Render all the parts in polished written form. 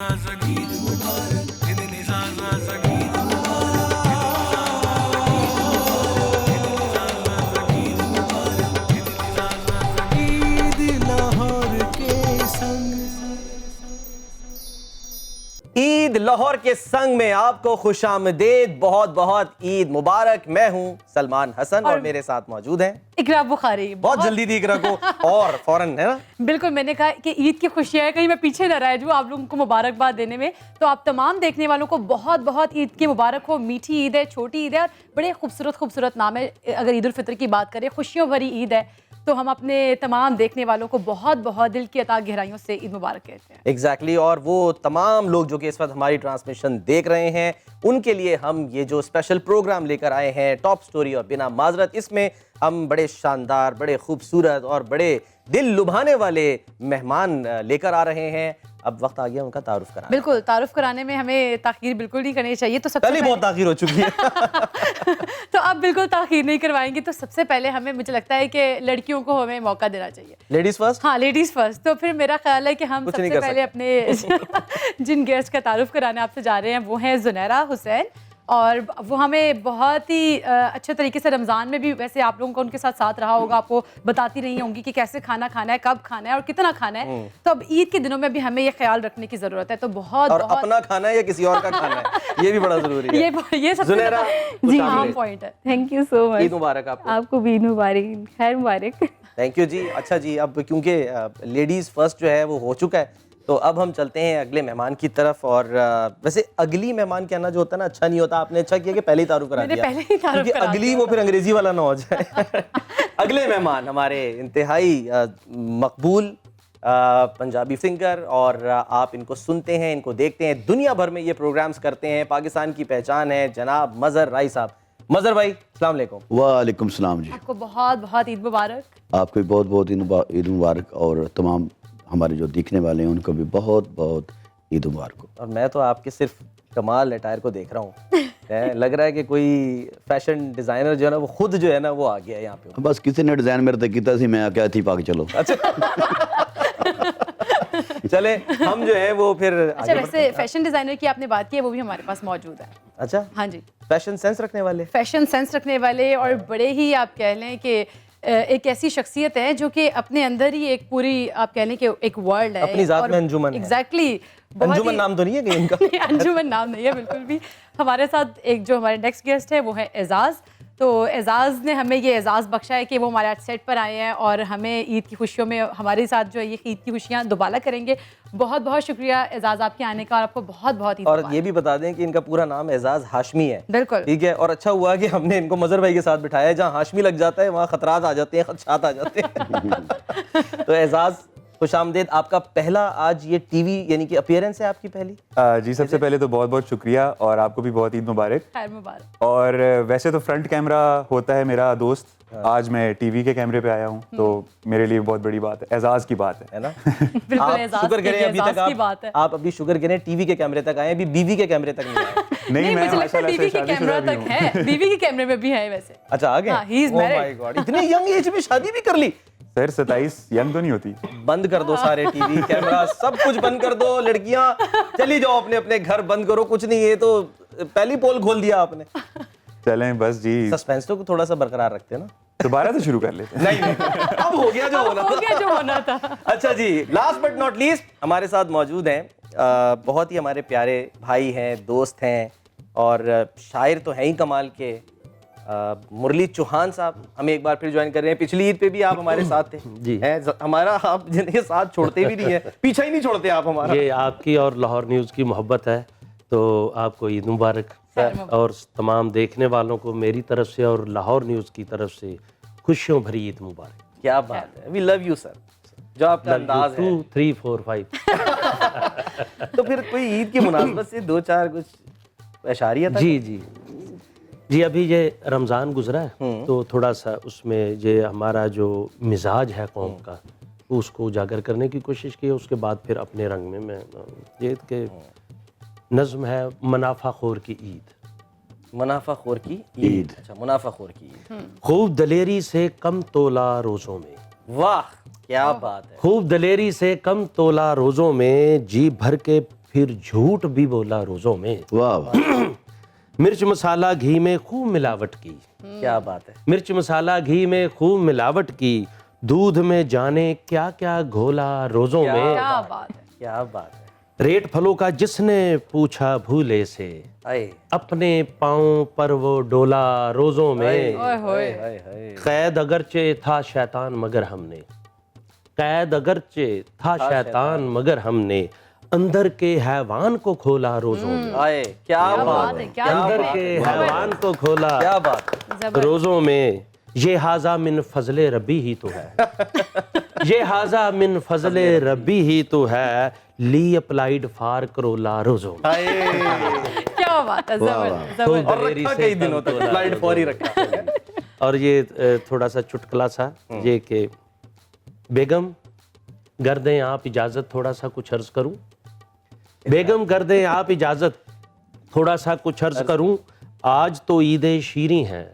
ईद मुबारक, इतनी ज़्यादा ईद मुबारक, ईद मुबारक, इतनी ज़्यादा ईद लाहौर के संग। ईद लाहौर के संग में आपको खुशामदीद, बहुत बहुत ईद मुबारक। मैं हूं सलमान हसन और मेरे साथ मौजूद हैं इकरा बुखारी। बहुत जल्दी थी इकरा को और फौरन, है ना? बिल्कुल, मैंने कहा कि ईद की खुशियाँ है, कहीं मैं पीछे न रह जाऊँ आप लोगों को मुबारकबाद देने में। तो आप तमाम देखने वालों को बहुत बहुत ईद की मुबारक हो। मीठी ईद है, छोटी ईद है और बड़े खूबसूरत खूबसूरत नाम है। अगर ईद उल फितर की बात करें, खुशियों भरी ईद है, तो हम अपने तमाम देखने वालों को बहुत बहुत दिल की अता गहराइयों से ईद मुबारक कहते हैं। एग्जैक्टली और वो तमाम लोग जो कि इस वक्त हमारी ट्रांसमिशन देख रहे हैं, उनके लिए हम ये जो स्पेशल प्रोग्राम लेकर आए हैं, टॉप स्टोरी और बिना माजरत, इसमें हम बड़े शानदार, बड़े खूबसूरत और बड़े दिल लुभाने वाले मेहमान लेकर आ रहे हैं। अब वक्त आ गया उनका तारुफ कराने। बिल्कुल, तारुफ कराने में हमें ताखीर बिल्कुल नहीं करनी चाहिए। तो सबसे कल ही बहुत ताखीर हो चुकी है। तो अब बिल्कुल ताखीर नहीं करवाएंगे। तो सबसे पहले हमें, मुझे लगता है कि लड़कियों को हमें मौका देना चाहिए। Ladies first. हाँ, लेडीज फर्स्ट। तो फिर मेरा ख्याल है कि हम कुछ नहीं सबसे कर पहले अपने जिन गेस्ट का तारुफ कराने आपसे जा रहे हैं वो हैं ज़ुनैरा हुसैन। और वो हमें बहुत ही अच्छे तरीके से रमज़ान में भी, वैसे आप लोगों का उनके साथ साथ रहा होगा, आपको बताती रही होंगी कि कैसे खाना खाना है, कब खाना है और कितना खाना है। तो अब ईद के दिनों में भी हमें ये ख्याल रखने की ज़रूरत है। तो बहुत और बहुत अपना खाना है या किसी और का खाना है, ये भी बड़ा जरूरी है। ये सबसे ज़ुनैरा, जी खुश हाँ आमदीद। पॉइंट है। Thank you so much. Eid मुबारक आपको। आपको भी ईद मुबारक, खैर मुबारक। थैंक यू जी। अच्छा जी, अब क्योंकि लेडीज़ फर्स्ट जो है वो हो चुका है, तो अब हम चलते हैं अगले मेहमान की तरफ। और वैसे अगली मेहमान कहना जो होता है ना, अच्छा नहीं होता। आपने अच्छा किया कि पहले ही तारुफ करा मैंने दिया, पहले ही तारुफ क्योंकि करा अगली दिया। वो फिर अंग्रेजी वाला ना हो जाए। अगले मेहमान हमारे इंतहाई मकबूल पंजाबी सिंगर, और आप इनको सुनते हैं, इनको देखते हैं, दुनिया भर में ये प्रोग्राम्स करते हैं, पाकिस्तान की पहचान है, जनाब मज़हर राई साहब। मज़हर भाई, अस्सलाम वालेकुम। वालेकुम सलाम जी। आपको बहुत बहुत ईद मुबारक। आपको भी बहुत बहुत ईद मुबारक और तमाम हमारे जो देखने वाले हैं उनको भी बहुत बहुत ईद मुबारक हो। और मैं तो आपके सिर्फ कमाल अटायर को देख रहा हूँ। लग रहा है कि कोई फैशन डिजाइनर जो है ना, वो खुद जो है ना वो आ गया है यहाँ पे। बस किसी ने डिजाइन मेरे तक किया सी, मैं क्या थी पाक चलो। चले हम जो है वो फिर अच्छा, वैसे फैशन डिजाइनर की आपने बात की है, वो भी हमारे पास मौजूद है। अच्छा, हाँ जी, फैशन सेंस रखने वाले। फैशन सेंस रखने वाले और बड़े ही, आप कह लें कि एक ऐसी शख्सियत है जो कि अपने अंदर ही एक पूरी, आप कह लें कि एक वर्ल्ड है, अपनी जात में अंजुमन है। एग्जैक्टली। अंजुमन नाम तो नहीं है कहीं इनका? नहीं, अंजुमन नाम नहीं है बिल्कुल भी। हमारे साथ एक जो हमारे नेक्स्ट गेस्ट है वो है एजाज़। तो एजाज़ ने हमें ये एजाज़ बख्शा है कि वो हमारे आज सेट पर आए हैं और हमें ईद की खुशियों में हमारे साथ जो है ये ईद की खुशियाँ दोबारा करेंगे। बहुत बहुत शुक्रिया एजाज़ आपके आने का, और आपको बहुत बहुत ईद और मुबारक। ये भी बता दें कि इनका पूरा नाम एजाज हाशमी है। बिल्कुल ठीक है, और अच्छा हुआ कि हमने इनको मज़हर भाई के साथ बिठाया। जहाँ हाशमी लग जाता है वहाँ खतरात आ जाते हैं, खदशात आ जाते हैं। तो एजाज, खुशामदीद। आपका पहला आज ये टीवी यानी कि अपीयरेंस है आपकी पहली? जी, सबसे पहले तो बहुत बहुत शुक्रिया और आपको भी बहुत ईद मुबारक। खैर मुबारक। और वैसे तो फ्रंट कैमरा होता है मेरा दोस्त, आज मैं टीवी के कैमरे पे आया हूँ, तो मेरे लिए बहुत बड़ी बात है, एजाज की बात है ना? बिल्कुल आप एजाज़ शुक्र के करें लिए अभी तक एजाज़ की बात है। आप अभी शुक्र करें टीवी के कैमरे तक आए, अभी बीवी के कैमरे तक नहीं आए। नहीं, मैं मुझे लगता है माशाल्लाह बीवी से के कैमरा शादीशुदा तक भी है, बीवी के कैमरे में भी है वैसे। अच्छा, आ गए? हाँ, he is Oh married. my God, इतने यंग एज में शादी भी कर ली? सर 27 यंग तो नहीं होती? बंद कर दो सारे टीवी कैमरा, सब कुछ बंद कर दो। लड़कियां चली जाओ अपने अपने घर, बंद करो, कुछ नहीं। ये तो पहली पोल खोल दिया आपने। चलें बस जी, सस्पेंस तो थोड़ा सा बरकरार रखते हैं ना। दोबारा से शुरू कर लेते हैं। नहीं, अब हो गया जो होना हो था। गया जो होना था। अच्छा जी, लास्ट बट नॉट लीस्ट हमारे साथ मौजूद हैं बहुत ही हमारे प्यारे भाई हैं, दोस्त हैं और शायर तो हैं ही कमाल के, मुरली चौहान साहब हमें एक बार फिर ज्वाइन कर रहे हैं। पिछली ईद पे भी आप हमारे साथ थे जी। हमारा आप जिनके साथ छोड़ते भी नहीं है, पीछा ही नहीं छोड़ते आप हमारा। ये आपकी और लाहौर न्यूज़ की मोहब्बत है, तो आपको ईद मुबारक। और तमाम देखने वालों को मेरी तरफ से और लाहौर न्यूज़ की तरफ से खुशियों भरी ईद मुबारक। क्या बात है, वी लव यू सर, जो आपका अंदाज है। 2 3 4 5। तो फिर कोई ईद की मुनासबत से दो चार कुछ इशारिया था? जी जी जी, अभी ये रमज़ान गुजरा है, तो थोड़ा सा उसमें ये हमारा जो मिजाज है कौम का, उसको उजागर करने की कोशिश की। उसके बाद फिर अपने रंग में मैं ये कि नज़्म है मुनाफाखोर की ईद। मुनाफाखोर की ईद। अच्छा, मुनाफाखोर की ईद। खूब दलेरी से कम तोला रोज़ों में, वाह क्या बात है। खूब दलेरी से कम तोला रोज़ों में, जी भर के फिर झूठ भी बोला रोज़ों में। वाह वाह। मिर्च मसाला घी में खूब मिलावट की, क्या बात है। मिर्च मसाला घी में खूब मिलावट की, दूध में जाने क्या क्या घोला रोज़ों में। क्या बात है। क्या बात है। रेट फलों का जिसने पूछा भूले से, आए अपने पाँव पर वो डोला रोज़ों में। ओए होए। हाय हाय। कैद अगरचे था शैतान मगर हमने, कैद अगरचे था शैतान मगर हमने, अंदर के हैवान को खोला रोज़ों में। आए क्या क्या बात बात है। है, क्या अंदर बात के है। हैवान को खोला क्या बात है। जबरदस्त। रोज़ों में। ये हाजा मिन फजले रब्बी ही तो है, ये हाजा मिन फजले रब्बी ही तो है, ली अप्लाइड फार करोला रोज़ों में। क्या बात है। जबरदस्त और जबरदस्त। रखा कई दिनों तक फ्लाइट फॉर ही रखा। और ये थोड़ा सा चुटकुला सा ये कि बेगम कर दें आप इजाज़त थोड़ा सा कुछ अर्ज करूं, बेगम कर दें आप इजाज़त थोड़ा सा कुछ अर्ज करूं, आज तो ईद शीरी हैं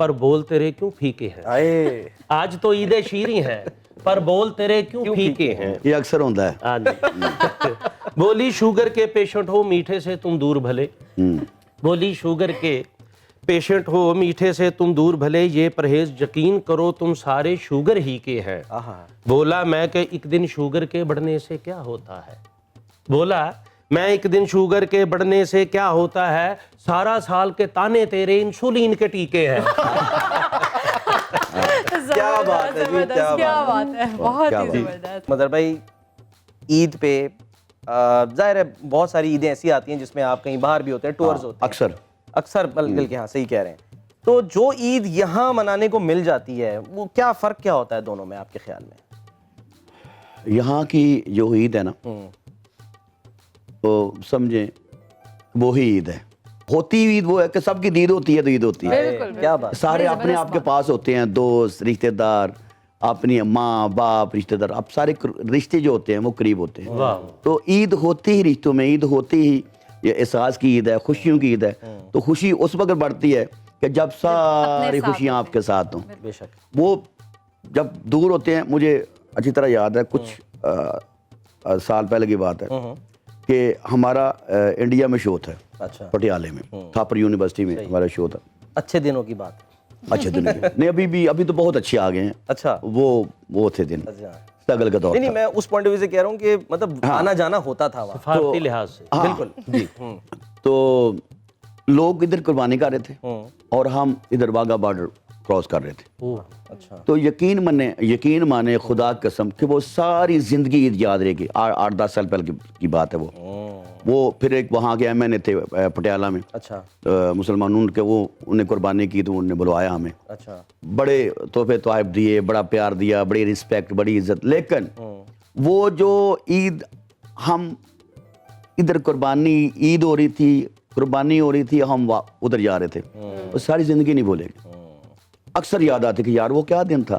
पर बोल तेरे क्यों फीके हैं। आए आज तो ईद शीरी हैं पर बोल तेरे क्यों फीके हैं। ये अक्सर होता है। हाँ जी। बोली शुगर के पेशेंट हो मीठे से तुम दूर भले, बोली शुगर के पेशेंट हो मीठे से तुम दूर भले, ये परहेज यकीन करो तुम सारे शुगर ही के हैं। बोला मैं कि एक दिन शुगर के बढ़ने से क्या होता है, बोला मैं एक दिन शुगर के बढ़ने से क्या होता है, सारा साल के ताने तेरे इंसुलिन के टीके हैं। क्या बात है जी, जबरदस्त। क्या बात है। बहुत क्या ही बात है। जबरदस्त। मदर भाई, ईद पे जाहिर है बहुत सारी ईदें ऐसी आती हैं जिसमें आप कहीं बाहर भी होते हैं, टूर्स होते हैं अक्सर अक्सर, बल्कि हाँ सही कह रहे हैं। तो जो ईद यहाँ मनाने को मिल जाती है वो क्या फ़र्क क्या होता है दोनों में आपके ख्याल में? यहाँ की जो ईद है ना, तो समझें वो ही ईद है। होती ईद वो है कि सबकी दीद होती है तो ईद होती है। बिल्कुल क्या बात। सारे अपने आप के पास होते हैं, दोस्त रिश्तेदार, अपनी माँ बाप रिश्तेदार, अब सारे रिश्ते जो होते हैं वो करीब होते हैं। तो ईद होती ही रिश्तों में, ईद होती ही ये एहसास की ईद है, खुशियों की ईद है। तो खुशी उस वक्त बढ़ती है कि जब सारी साथ खुशियाँ आपके साथ हों। बेशक। वो जब दूर होते हैं, मुझे अच्छी तरह याद है, कुछ साल पहले की बात है कि हमारा इंडिया में शो था, अच्छा। पटियाले में, थापर यूनिवर्सिटी में हमारा शो था। अच्छे दिनों की बात। अच्छे दिन के नहीं, अभी तो बहुत अच्छे आ गए हैं। अच्छा। वो थे दिन, अच्छा। स्ट्रगल का दौर नहीं, था। मैं उस पॉइंट ऑफ व्यू से कह रहा हूँ कि मतलब आना जाना होता था वहाँ। फारती लिहाज से। हाँ, बिल्कुल। जी। तो लोग इधर कुर्बानी कर रहे थे और हम इधर वाघा बॉर्डर क्रॉस कर रहे थे। अच्छा। तो यकीन माने खुदा कसम कि वो सारी जिंदगी ईद याद रहेगी। 8-10 साल पहले की बात है वो फिर एक वहाँ के MNA थे पटियाला में। अच्छा। मुसलमान उनके उन्हें कुर्बानी की तो उन्होंने बुलवाया हमें। अच्छा। बड़े तोहफे तोहफ दिए, बड़ा प्यार दिया, बड़ी रिस्पेक्ट, बड़ी इज्जत। लेकिन वो जो ईद हम इधर कुर्बानी ईद हो रही थी, कुर्बानी हो रही थी, हम उधर जा रहे थे, वो सारी जिंदगी नहीं भूलेगी। अक्सर याद आती कि यार वो क्या दिन था।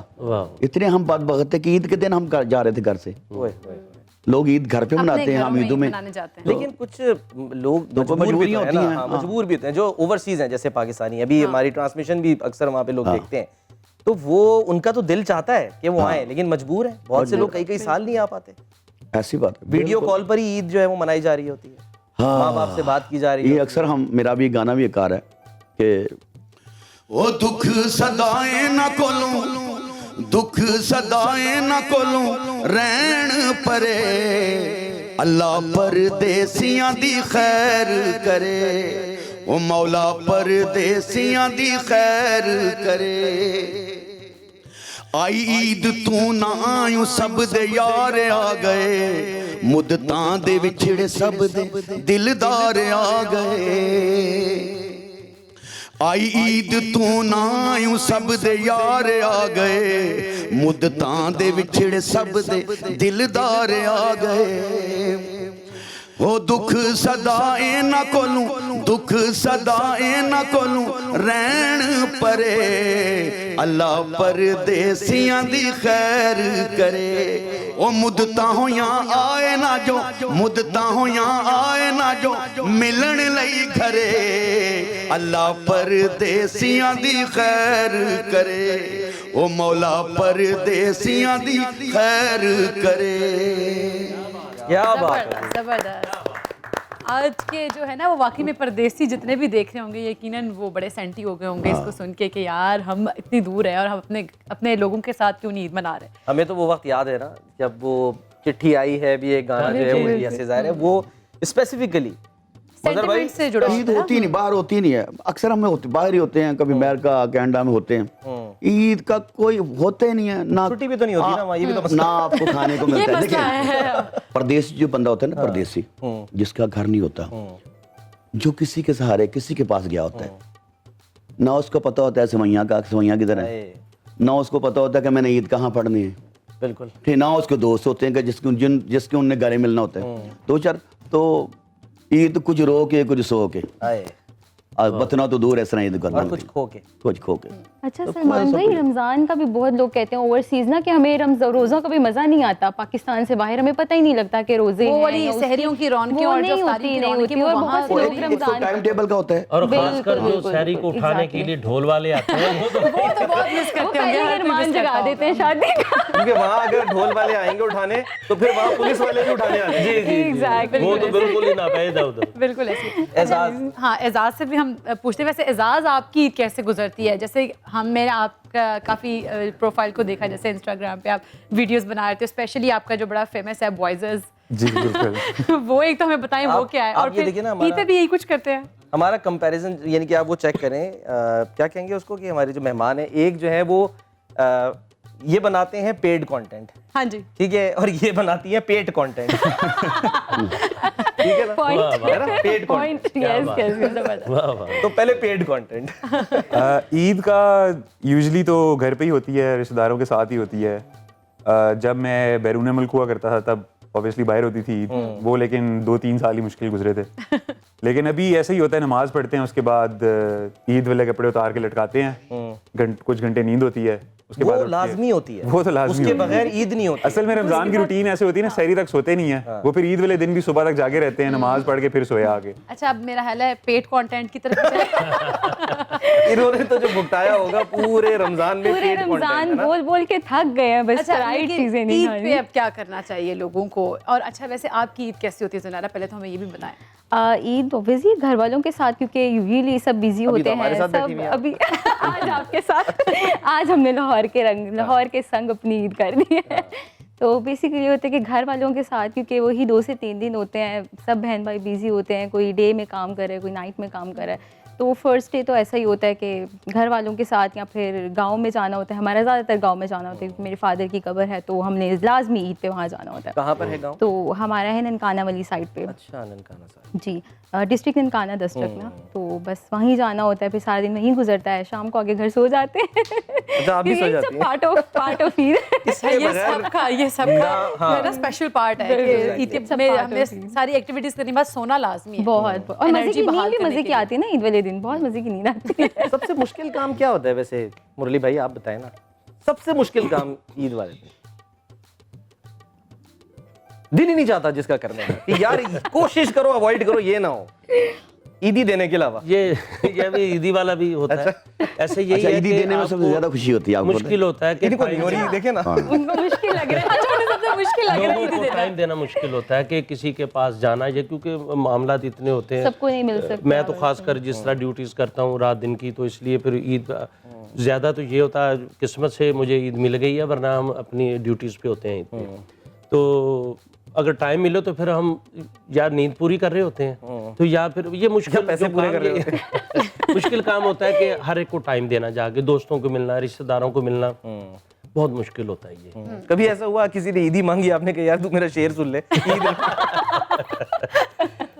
इतने हम बदबख्त थे कि ईद के दिन हम जा रहे थे घर से। लोग ईद घर पे मनाते हैं, हम ईदों में मनाने जाते हैं। लेकिन कुछ लोग मजबूरी होती है। हाँ, मजबूर भी होते हैं जो ओवरसीज हैं, जैसे पाकिस्तानी। अभी हमारी ट्रांसमिशन भी अक्सर वहाँ पे लोग देखते हैं, तो वो उनका तो दिल चाहता है कि वो आए, लेकिन मजबूर है। बहुत से लोग कई साल नहीं आ पाते। ऐसी बात है। वीडियो कॉल पर ही ईद जो है वो मनाई जा रही होती है, माँ बाप से बात की जा रही है। ये अक्सर मेरा भी गाना भी एक आ रहा है कि ओ दुख सदाए ना कोलूं, दुख सदाए ना कोलूं रहन परे, अल्लाह परदेसियां दी खैर करे, ओ मौला परदेसियां दी खैर करे। आई ईद तू ना आयूं सब दे यार आ गए, मुद्दतां दे विछड़े सब दे दिलदार आ गए। आई ईद तू ना आयूं सब दे यार आ गए, मुद्दतां दे विछड़े सब दे दिलदार आ गए। ओ दुख सदाए ना कोलूं, दुख सदाए ना कोलूं रहन परे, अल्लाह परदेसियां दी खैर करे। ओ मुद्दतां होयां आए ना जो, मुद्दतां होयां आए ना जो मिलन लई घरे, अल्लाह परदेसियां दी खैर करे, ओ मौला परदेसियां दी खैर करे। क्या बात है। जबरदस्त। आज के जो है ना वो वाकई में परदेसी जितने भी देख रहे होंगे यकीनन वो बड़े सेंटी हो गए होंगे इसको सुन के कि यार हम इतनी दूर है और हम अपने अपने लोगों के साथ क्यों नहीं ईद मना रहे। हमें तो वो वक्त याद है ना जब वो चिट्ठी आई है भी एक गाना जो है वो ऐसे ज़ाहिर है वो स्पेसिफिकली सेंटिमेंट से जुड़ा ईद होती नहीं, बाहर होती नहीं है, अक्सर हम होते बाहर ही होते हैं, कभी अमेरिका कनाडा में होते हैं। ईद का कोई होते नहीं है ना, छुट्टी भी तो नहीं होती ना वहाँ, ये भी तो मसला ना आपको खाने को ये मिलता है। मसला देखिए है। परदेसी जो बंदा होता है ना, परदेसी जिसका घर नहीं होता, जो किसी के सहारे किसी के पास गया होता है, ना उसको पता होता है सवैया किधर है, ना उसको पता होता है कि मैंने ईद कहाँ पढ़नी है, बिल्कुल ठीक, ना उसके दोस्त होते हैं कि जिसके उनने गले मिलना होता है, दो चार। तो ईद कुछ रो के कुछ सो के, आए बतना तो दूर है सना ईद करना, और कुछ खो के। कुछ खो के। अच्छा सलमान भाई, रमज़ान का भी बहुत लोग कहते हैं ओवरसीज ना कि हमें रोज़ों का भी मज़ा नहीं आता, पाकिस्तान से बाहर हमें पता ही नहीं लगता कि रोज़े वो हैं वाली या उसकी- सहरियों की रौनकें वो और जो नहीं इफ्तारी होती की नहीं रौनकें होती, वो और वहाँ बहुत से लोग एक तो रमज़ान टाइम टेबल का होता है, और खासकर जो बिल्कुल, शहरी को उठाने के लिए ढोल वाले आते हैं वो तो वो तो बहुत मिस वो करते पहले होंगे, हर कोई अरमान miss जगा करता देते हैं होगा। शादी का। क्योंकि वहाँ अगर ढोल वाले आएंगे उठाने तो फिर वहाँ पुलिस वाले भी उठाने आते हैं। जी Exactly. वो तो बिल्कुल ही ना पैदा उधर। बिल्कुल ऐसे। एजाज। हाँ, एजाज से भी हम पूछते हैं, वैसे एजाज आपकी ईद कैसे गुजरती है? जैसे मैंने आपका काफ़ी प्रोफाइल को देखा, जैसे इंस्टाग्राम पे आप वीडियोस बना रहे थे, स्पेशली आपका जो बड़ा फेमस है बॉयजर्स, जी बिल्कुल। वो एक तो हमें बताएं वो आप- क्या है, आप और ये फिर देखिए ना ईद हमारा- पे भी यही कुछ करते हैं। हमारा कंपैरिजन यानी कि आप वो चेक करें क्या कहेंगे उसको कि हमारे जो मेहमान हैं एक जो है वो ये बनाते हैं पेड कंटेंट, हाँ जी, ठीक है, और ये बनाती है पेड कंटेंट। ठीक है ना, पॉइंट है ना, paid point content. Yes yes वाह वाह। तो पहले पेड कंटेंट। ईद का यूजली तो घर पे ही होती है, रिश्तेदारों के साथ ही होती है। जब मैं बैरून मुल्क हुआ करता था तब ऑब्वियसली बाहर होती थी ईद, वो लेकिन 2-3 साल ही मुश्किल गुजरे थे। लेकिन अभी ऐसे ही होता है, नमाज पढ़ते हैं, उसके बाद ईद वाले कपड़े उतार के लटकाते हैं, कुछ घंटे नींद होती है, उसके वो बाद उठते हैं। लाजमी होती है, वो तो लाजमी उसके होती है। बगैर ईद नहीं होती। असल में रमजान की रूटीन ऐसे होती है ना, सहरी तक सोते नहीं है, वो फिर ईद वाले दिन भी सुबह तक जागे रहते हैं, नमाज पढ़ के फिर सोया आगे। अच्छा, अब मेरा हाल है पेड कंटेंट की तरफ इन्होंने तो जो भुगताया होगा पूरे रमजान में पूरे पेड कंटेंट रमजान है ना। बोल बोल के थक गए हैं, बस अच्छा, राइट लेकिन चीजें नहीं ईद पे खानी। अब क्या करना चाहिए लोगों को? और अच्छा, वैसे आपकी ईद कैसी होती है ज़नारा? पहले तो हमें ये भी बताएं। ईद ऑब्वियसली घर वालों के साथ, क्योंकि यूजुअली सब बिजी अभी होते तो हमारे हैं, साथ बैठी सब हुई हैं। अभी आज आपके साथ आज हमने लाहौर के संग अपनी ईद कर दी है। तो बेसिकली ये होता है कि घर वालों के साथ, क्योंकि वही 2 से 3 दिन होते हैं, सब बहन भाई बिजी होते हैं, कोई डे में काम कर रहा है, कोई नाइट में काम कर रहा है, तो फर्स्ट डे तो ऐसा ही होता है कि घर वालों के साथ या फिर गांव में जाना होता है। हमारा ज़्यादातर गांव में जाना होता है, क्योंकि मेरे फादर की कब्र है, तो हमने लाजमी ईद पे वहाँ जाना होता है। कहाँ पर है गाँव? तो हमारा है ननकाना वाली साइड पे। अच्छा, ननकाना साहब। जी, डिस्ट्रिक्ट ननकाना डिस्ट्रिक्ट में, तो बस वहीं जाना होता है, फिर सारा दिन वहीं गुजरता है, शाम को आगे घर सो जाते हैं। अच्छा, आप भी सो जाती हैं? Part of Eid. ये सबका मेरा स्पेशल पार्ट है कि ईद सब में part हमें of ईद। सारी एक्टिविटीज करने के बाद सोना लाजमी है। बहुत और मजे Energy की बहाल नींद भी करने मजे के की लिए। आती है ना ईद वाले दिन, बहुत मजे की नींद आती है। सबसे मुश्किल काम क्या होता है वैसे, मुरली भाई आप बताएं ना, सबसे मुश्किल काम ईद वाले दिन? दिल ही नहीं चाहता जिसका करने का कि यार कोशिश करो, अवॉइड करो, ये ना हो ईदी देने के अलावा। ये भी ईदी वाला भी होता है। ऐसे यही अच्छा, है ईदी कि देने में सबसे आपको ज्यादा खुशी होती है आपको? मुश्किल होता है कि ईदी को नहीं हो रही, देखे ना। उनको मुश्किल लग रहा है। अच्छा, उन्हें सबसे मुश्किल लग रहा है लोगों ईदी को देना। टाइम देना मुश्किल होता है कि किसी के पास जाना है, क्योंकि मामला इतने होते हैं, सबको नहीं मिल सकता। मैं तो खासकर जिस तरह ड्यूटीज करता हूँ रात दिन की, तो इसलिए फिर ईद ज़्यादा तो ये होता है, किस्मत से मुझे ईद मिल गई है, वरना हम अपनी ड्यूटीज़ पे होते हैं ईद पे। तो अगर टाइम मिले तो फिर हम या नींद पूरी कर रहे होते हैं, तो या फिर ये मुश्किल पैसे जो पूरे काम कर रहे ये- मुश्किल काम होता है कि हर एक को टाइम देना, जाके दोस्तों को मिलना, रिश्तेदारों को मिलना, बहुत मुश्किल होता है ये। कभी ऐसा हुआ किसी ने ईदी मांगी, आपने कहा यार तू मेरा शेर सुन ले ईद?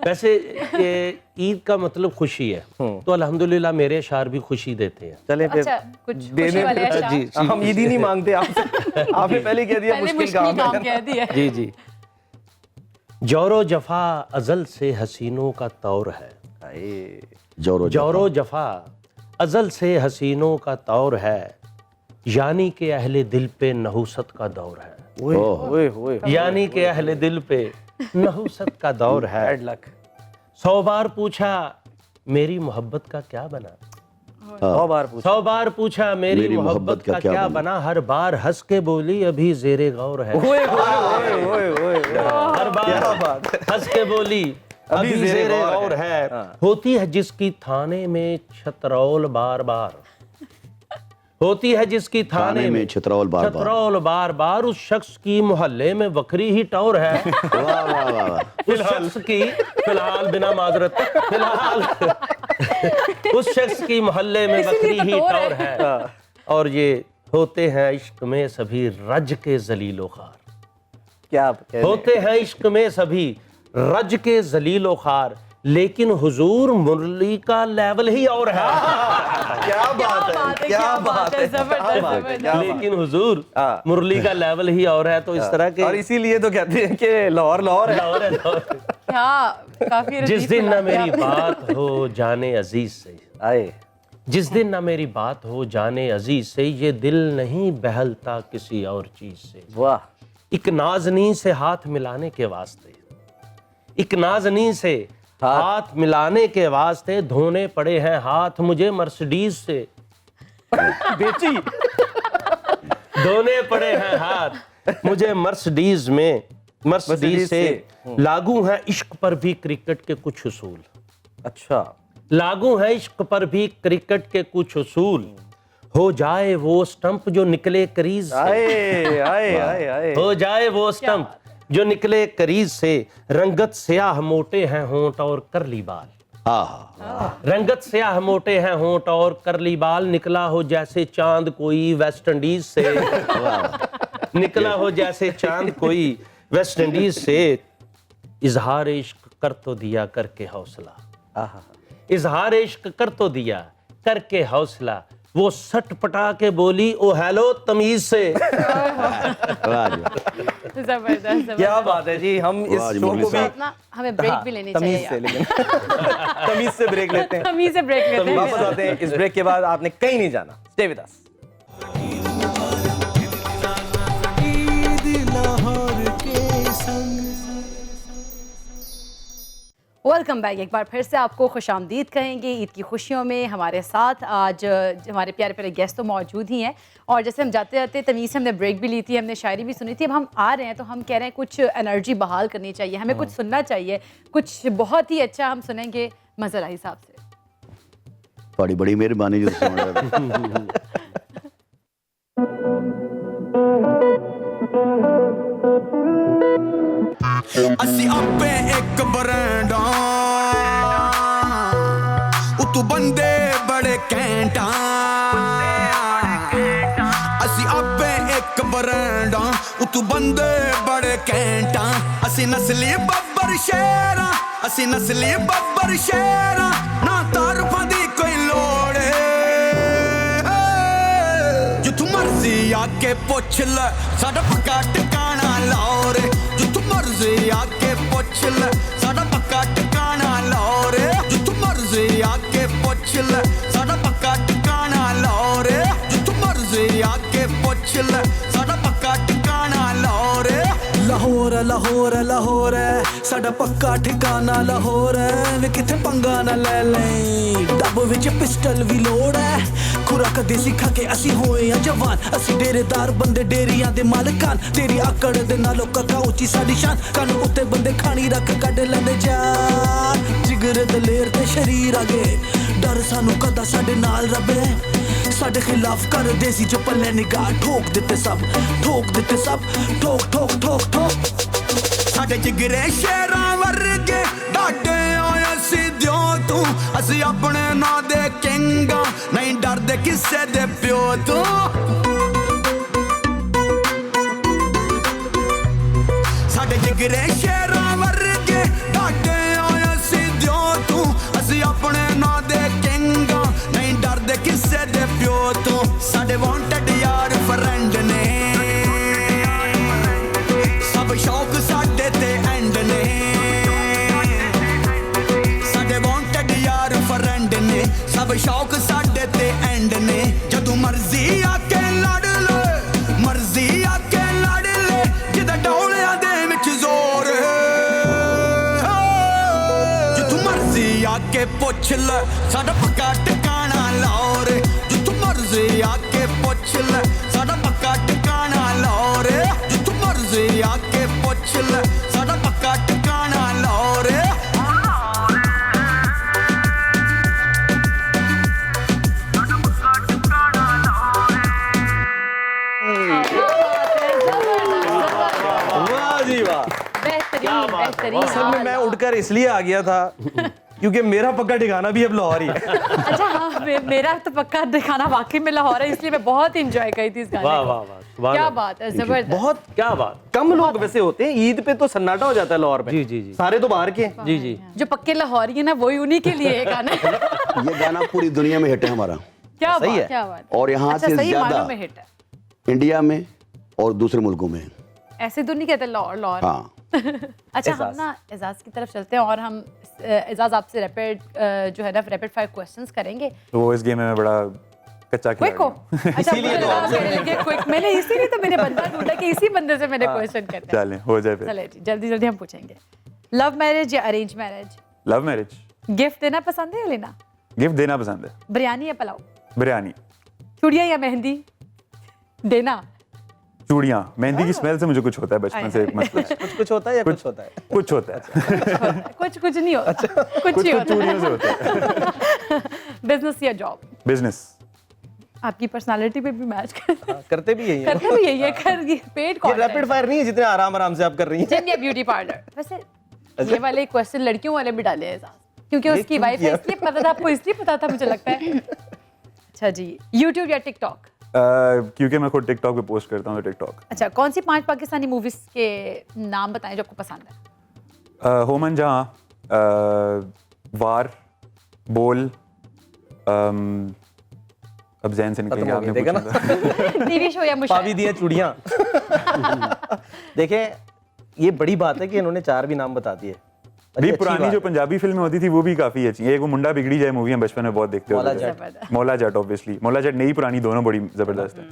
वैसे ये ईद का मतलब खुशी है, तो अल्हम्दुलिल्लाह मेरे अशार भी खुशी देते हैं। चलें फिर अच्छा, कुछ देने खुशी वाले अशार? जी, हम ईदी नहीं मांगते आपसे, आपने पहले कह दिया पहले मुश्किल काम है। कह दिया। जी जी। जोरो जफा अजल से हसीनों का तौर है, आए, जोरो जफा अजल से हसीनों का तौर है, यानी कि अहले दिल पे नहुसत का दौर है, ओए ओए यानी कि अहले दिल पे नहुसत का दौर है। Bad luck. 100 बार पूछा मेरी मोहब्बत का क्या बना, 100 बार पूछा। 100 बार पूछा मेरी मोहब्बत का क्या बना, हर बार हंस के बोली अभी जेरे गौर है, ओए ओए ओए ओए ओए, हर क्या बार बात है। हंस के बोली अभी ज़ेरे गौर है। होती है जिसकी थाने में छतरौल बार बार, होती है जिसकी थाने में छतरौल बार बार, छतरौल बार बार, उस शख्स की मोहल्ले में वक्री ही टौर है। वाह वाह वाह वाह। उस शख्स की फिलहाल बिना माजरत फिलहाल उस शख्स की मोहल्ले में बकरी ही टौर है। और ये होते हैं इश्क में सभी रज के जलीलो खार, क्या कह रहे हैं? होते हैं इश्क में सभी रज के जलीलो खार, लेकिन हुजूर मुरली का लेवल ही और है। क्या बात है, क्या बात है, जबरदस्त, क्या बात है, क्या बात है। लेकिन हुजूर हाँ। मुरली का लेवल ही और है। तो इस तरह के और इसीलिए तो कहते हैं कि लाहौर लाहौर है। लाहौर है, लाहौर है। क्या काफी जिस लतीफ दिन ना मिला मेरी आपने। बात हो जाने अजीज से, आए जिस दिन ना मेरी बात हो जाने अजीज से, ये दिल नहीं बहलता किसी और चीज से। वाह, एक नाज़नीं से हाथ मिलाने के वास्ते, एक नाज़नीं से हाथ मिलाने के वास्ते, धोने पड़े हैं हाथ मुझे मर्सिडीज से। बेची धोने पड़े हैं हाथ मुझे मर्सिडीज में, मर्सिडीज से। लागू है इश्क पर भी क्रिकेट के कुछ उसूल, अच्छा, लागू है इश्क पर भी क्रिकेट के कुछ उसूल। हो जाए वो स्टंप जो निकले क्रीज से, आए आए आए आए, हो जाए वो स्टंप जो निकले करीज से। रंगत स्याह मोटे हैं होंठ और करली बाल, रंगत स्याह मोटे हैं होंठ और करली बाल। निकला हो जैसे चांद कोई वेस्ट इंडीज से, निकला हो जैसे चांद कोई वेस्ट इंडीज से। इजहार इश्क कर तो दिया करके हौसला, इजहार इश्क कर तो दिया करके हौसला। वो सट पटा के बोली ओ हेलो तमीज से। जबरदस्त, क्या बात है जी। हम इस वाह जी, शो मुरली को भी साहब। अपना हमें ब्रेक भी लेनी तमीज चाहिए से, यार। लेकिन तमीज से ब्रेक लेते हैं। तमीज से ब्रेक लेते हैं। वापस आते हैं इस ब्रेक के बाद। आपने कहीं नहीं जाना, stay with us. Welcome back. एक बार फिर से आपको खुशामदीद कहेंगे ईद की खुशियों में। हमारे साथ आज हमारे प्यारे प्यारे गेस्ट तो मौजूद ही हैं, और जैसे हम जाते जाते तमीज़ से हमने ब्रेक भी ली थी, हमने शायरी भी सुनी थी। अब हम आ रहे हैं तो हम कह रहे हैं कुछ एनर्जी बहाल करनी चाहिए, हमें कुछ सुनना चाहिए, कुछ बहुत ही अच्छा हम सुनेंगे मज़राई साहब से। बड़ी बड़ी मेहरबानी जो सुन रहे ਅਸੀਂ ਆਪੇ ਇੱਕ ਬਰੈਂਡਾਂ ਉਤੋਂ ਬੰਦੇ ਬੜੇ ਘੈਂਟਾਂ ਅਸੀਂ ਆਪੇ ਇੱਕ ਬਰੈਂਡਾਂ ਉਤੋਂ ਬੰਦੇ ਬੜੇ ਘੈਂਟਾਂ ਅਸੀਂ ਨਸਲੀ ਬੱਬਰ ਸ਼ੇਰਾਂ ਅਸੀਂ ਨਸਲੀ ਬੱਬਰ ਸ਼ੇਰਾਂ ਨਾ ਤਾਰਫਾਂ ਦੀ ਕੋਈ ਲੋੜ ਜਿੱਥੋਂ ਮਰਜ਼ੀ ਆ ਕੇ ਪੁੱਛ ਲੈ ਸਾਡਾ ਪੱਕਾ ਟਿਕਾਣਾ ਲਾਹੌਰ ਜਿੱਥੋਂ ਮਰਜ਼ੀ ਆ ਕੇ ਪੁੱਛ ਲੈ ਸਾਡਾ ਪੱਕਾ ਟਿਕਾਣਾ ਲਾਹੌਰ ਜਿੱਥੋਂ ਮਰਜ਼ੀ ਆ ਕੇ ਪੁੱਛ ਲੈ ਸਾਡਾ ਪੱਕਾ ਟਿਕਾਣਾ ਲਾਹੌਰ ਜਿੱਥੋਂ ਮਰਜ਼ੀ ਆ ਕੇ ਪੁੱਛ ਲੈ ਸਾਡਾ ਪੱਕਾ ਟਿਕਾਣਾ ਲਾਹੌਰ ਲਾਹੌਰ ਲਾਹੌਰ ਲਾਹੌਰ ਸਾਡਾ ਪੱਕਾ ਠਿਕਾਣਾ ਲਾਹੌਰ ਵੇ ਕਿੱਥੇ ਪੰਗਾ ਨਾ ਲੈ ਲੈ ਡੱਬ ਵਿੱਚ ਪਿਸਟਲ ਵੀ ਲੋੜ ਹੈ ਖੁਰਾਕ ਦੇਸੀ ਖਾ ਕੇ ਅਸੀਂ ਹੋਏ ਆ ਜਵਾਨ ਅਸੀਂ ਡੇਰੇਦਾਰ ਬੰਦੇ ਡੇਰੀਆਂ ਦੇ ਮਾਲਕਾਂ ਤੇਰੀ ਆਕੜ ਦੇ ਨਾਲੋਂ ਕਾਕਾ ਉੱਚੀ ਸਾਡੀ ਸ਼ਾਨ ਕੰਨ ਉੱਤੇ ਬੰਦੇ ਖਾਣੀ ਰੱਖ ਕੱਢ ਲੈਂਦੇ ਜਾਨ ਜਿਗਰ ਦਲੇਰ ਤੇ ਸ਼ਰੀਰ ਆਗੇ ਡਰ ਸਾਨੂੰ ਕਦਾ ਸਾਡੇ ਨਾਲ ਰੱਬੇ ਸਾਡੇ ਖਿਲਾਫ ਕਰਦੇ ਸੀ ਜੋ ਪੱਲੇ ਨਿਗਾਹ ਠੋਕ ਦਿੱਤੇ ਸਭ ਠੋਕ ਦਿੱਤੇ ਸਭ ਠੋਕ ਠੋਕ ਠੋਕ ਠੋਕ ਸਾਡੇ ਜਿਗਰੇ ਸ਼ੇਰਾਂ ਵਰਗੇ ਡਾਟੇ ਆਇਆ ਸਿੱਧਿਓ ਤੂੰ ਅਸੀਂ ਆਪਣੇ ਨਾਂ ਦੇ ਕਿੰਗਾਂ ਨਹੀਂ ਡਰਦੇ ਕਿਸੇ ਦੇ ਪਿਓ ਤੋਂ ਸਾਡੇ ਜਿਗਰੇ ਸ਼ੇਰਾਂ ਵਰਗੇ ਡਾਟੇ ਆਇਆ ਸਿੱਧਿਓ ਤੂੰ ਅਸੀਂ ਆਪਣੇ ਨਾਂ ਦੇ ਕਿੰਗਾਂ ਨਹੀਂ ਡਰਦੇ ਕਿਸੇ ਦੇ ਪਿਓ ਤੋਂ ਸਾਡੇ ਵਾਂਟਡ ਯਾਰ ਫਰੈਂਡ ਨੇ ਸਭ ਸ਼ੌਕ ਸਾਡੇ ਤੇ ਐਂਡ ਨੇ ਸਾਡੇ ਵਾਂਟਡ ਯਾਰ ਫਰੈਂਡ ਨੇ ਸਭ ਸ਼ੌਕ ਸਾਡੇ ਤੇ ਐਂਡ ਨੇ ਜਦੋਂ ਮਰਜ਼ੀ ਆ ਕੇ ਲੜ ਲੈ ਮਰਜ਼ੀ ਆ ਕੇ ਲੜ ਲੈ ਜਿਹਦਾ ਡੋਲਿਆਂ ਦੇ ਵਿੱਚ ਜ਼ੋਰ ਜਿੱਥੋਂ ਮਰਜ਼ੀ ਆ ਕੇ ਪੁੱਛ ਲੈ ਸਾਡਾ ਪੱਕਾ ਟਿਕਾਣਾ ਲਾਹੌਰ ਜਿੱਥੋਂ ਮਰਜ਼ੀ ਆ ਕੇ ਪੁੱਛ ਲੈ ਸਾਡਾ ਪੱਕਾ ਟਿਕਾਣਾ ਲਾਹੌਰ ਜਿੱਥੋਂ ਮਰਜ਼ੀ ਆ ਕੇ ਪੁੱਛ ਲੈ ਸਾਡਾ ਪੱਕਾ ਟਿਕਾਣਾ ਲਾਹੌਰ इसलिए आ गया था क्योंकि मेरा पक्का ठिकाना भी अब लाहौर ही है। अच्छा हाँ, मेरा तो पक्का दिखाना वाकई में लाहौर है, इसलिए मैं बहुत इंजॉय करी थी इस गाने वाह को। वाह वाह, सुभान क्या अल्लाह। बात है, जबरदस्त। बहुत क्या बात। कम लोग वैसे होते हैं, ईद पे तो सन्नाटा हो जाता है लाहौर में। जी, जी, जी। सारे तो बाहर के हैं। जी जी। जो पक्के लाहौरी है ना, वही उन्हीं के लिए ये गाना है। ये गाना पूरी दुनिया में हिट है हमारा, क्या सही बात, है। क्या बात। और यहाँ अच्छा, से सही ज्यादा मायनों में हिट है। इंडिया में और दूसरे मुल्कों में। ऐसे तो नहीं कहते लाहौर लाहौर। हाँ, अच्छा, हम ना एजाज की तरफ चलते हैं और हम एजाज आपसे रैपिड जो है ना रैपिड फायर क्वेश्चंस करेंगे। तो वो इस गेम में मैं बड़ा कच्चा क्विक हो? खिलाड़ी हूँ। अच्छा, मुझे लगा मेरे लिए क्विक। मैंने इसीलिए तो मैंने बंदा ढूंढा कि इसी बंदे से मैंने क्वेश्चन करना है। चलें हो जाए फिर। चले जी, जल्दी जल्दी हम पूछेंगे। लव मैरिज या arrange marriage? Love marriage. Gift देना पसंद है या लेना? गिफ्ट देना पसंद है। बिरयानी या पुलाव? बिरयानी। चूड़ियां या मेहंदी? देना। चूड़ियाँ। मेहंदी की स्मेल से मुझे कुछ होता है बचपन से, एक मसला है। कुछ कुछ होता है या कुछ होता है? कुछ होता है। कुछ कुछ नहीं होता, कुछ कुछ ही कुछ होता चूड़ियों से होता है। बिजनेस या जॉब? बिजनेस। आपकी पर्सनालिटी पे भी मैच करता है। करते भी यही है। करते भी यही है, कर पेट ये कौन रैपिड फायर नहीं है जितने आराम आराम से आप कर रही हैं। जिम या ब्यूटी पार्लर? वैसे ये वाले क्वेश्चन लड़कियों वाले भी डाले हैं साथ, क्योंकि उसकी क्यों वाइफ है, किया? इसलिए पता था आपको, इसलिए पता था मुझे लगता है। अच्छा जी, यूट्यूब या टिकटॉक? क्योंकि मैं खुद टिकटॉक पे पोस्ट करता हूँ, तो टिकटॉक। अच्छा, कौन सी 5 पाकिस्तानी मूवीज के नाम बताएं जो आपको पसंद है? होमन जहाँ, वार, बोल, अब जैन से निकल खत्म गया, हो गई, आपने देखा पूछा था। टीवी शो या पावी मुशायरा? दिया चूड़ियाँ। देखें, ये बड़ी बात है कि इन्होंने 4 भी नाम बता दिए। भी अच्छी पुरानी बात जो है। पंजाबी फिल्में होती थी वो भी काफी अच्छी है। एक वो मुंडा बिगड़ी जाए मूवी हम बचपन में बहुत देखते मौला होते थे। जट। मौला जट, ऑब्वियसली मौला जट नई पुरानी दोनों बड़ी जबरदस्त है।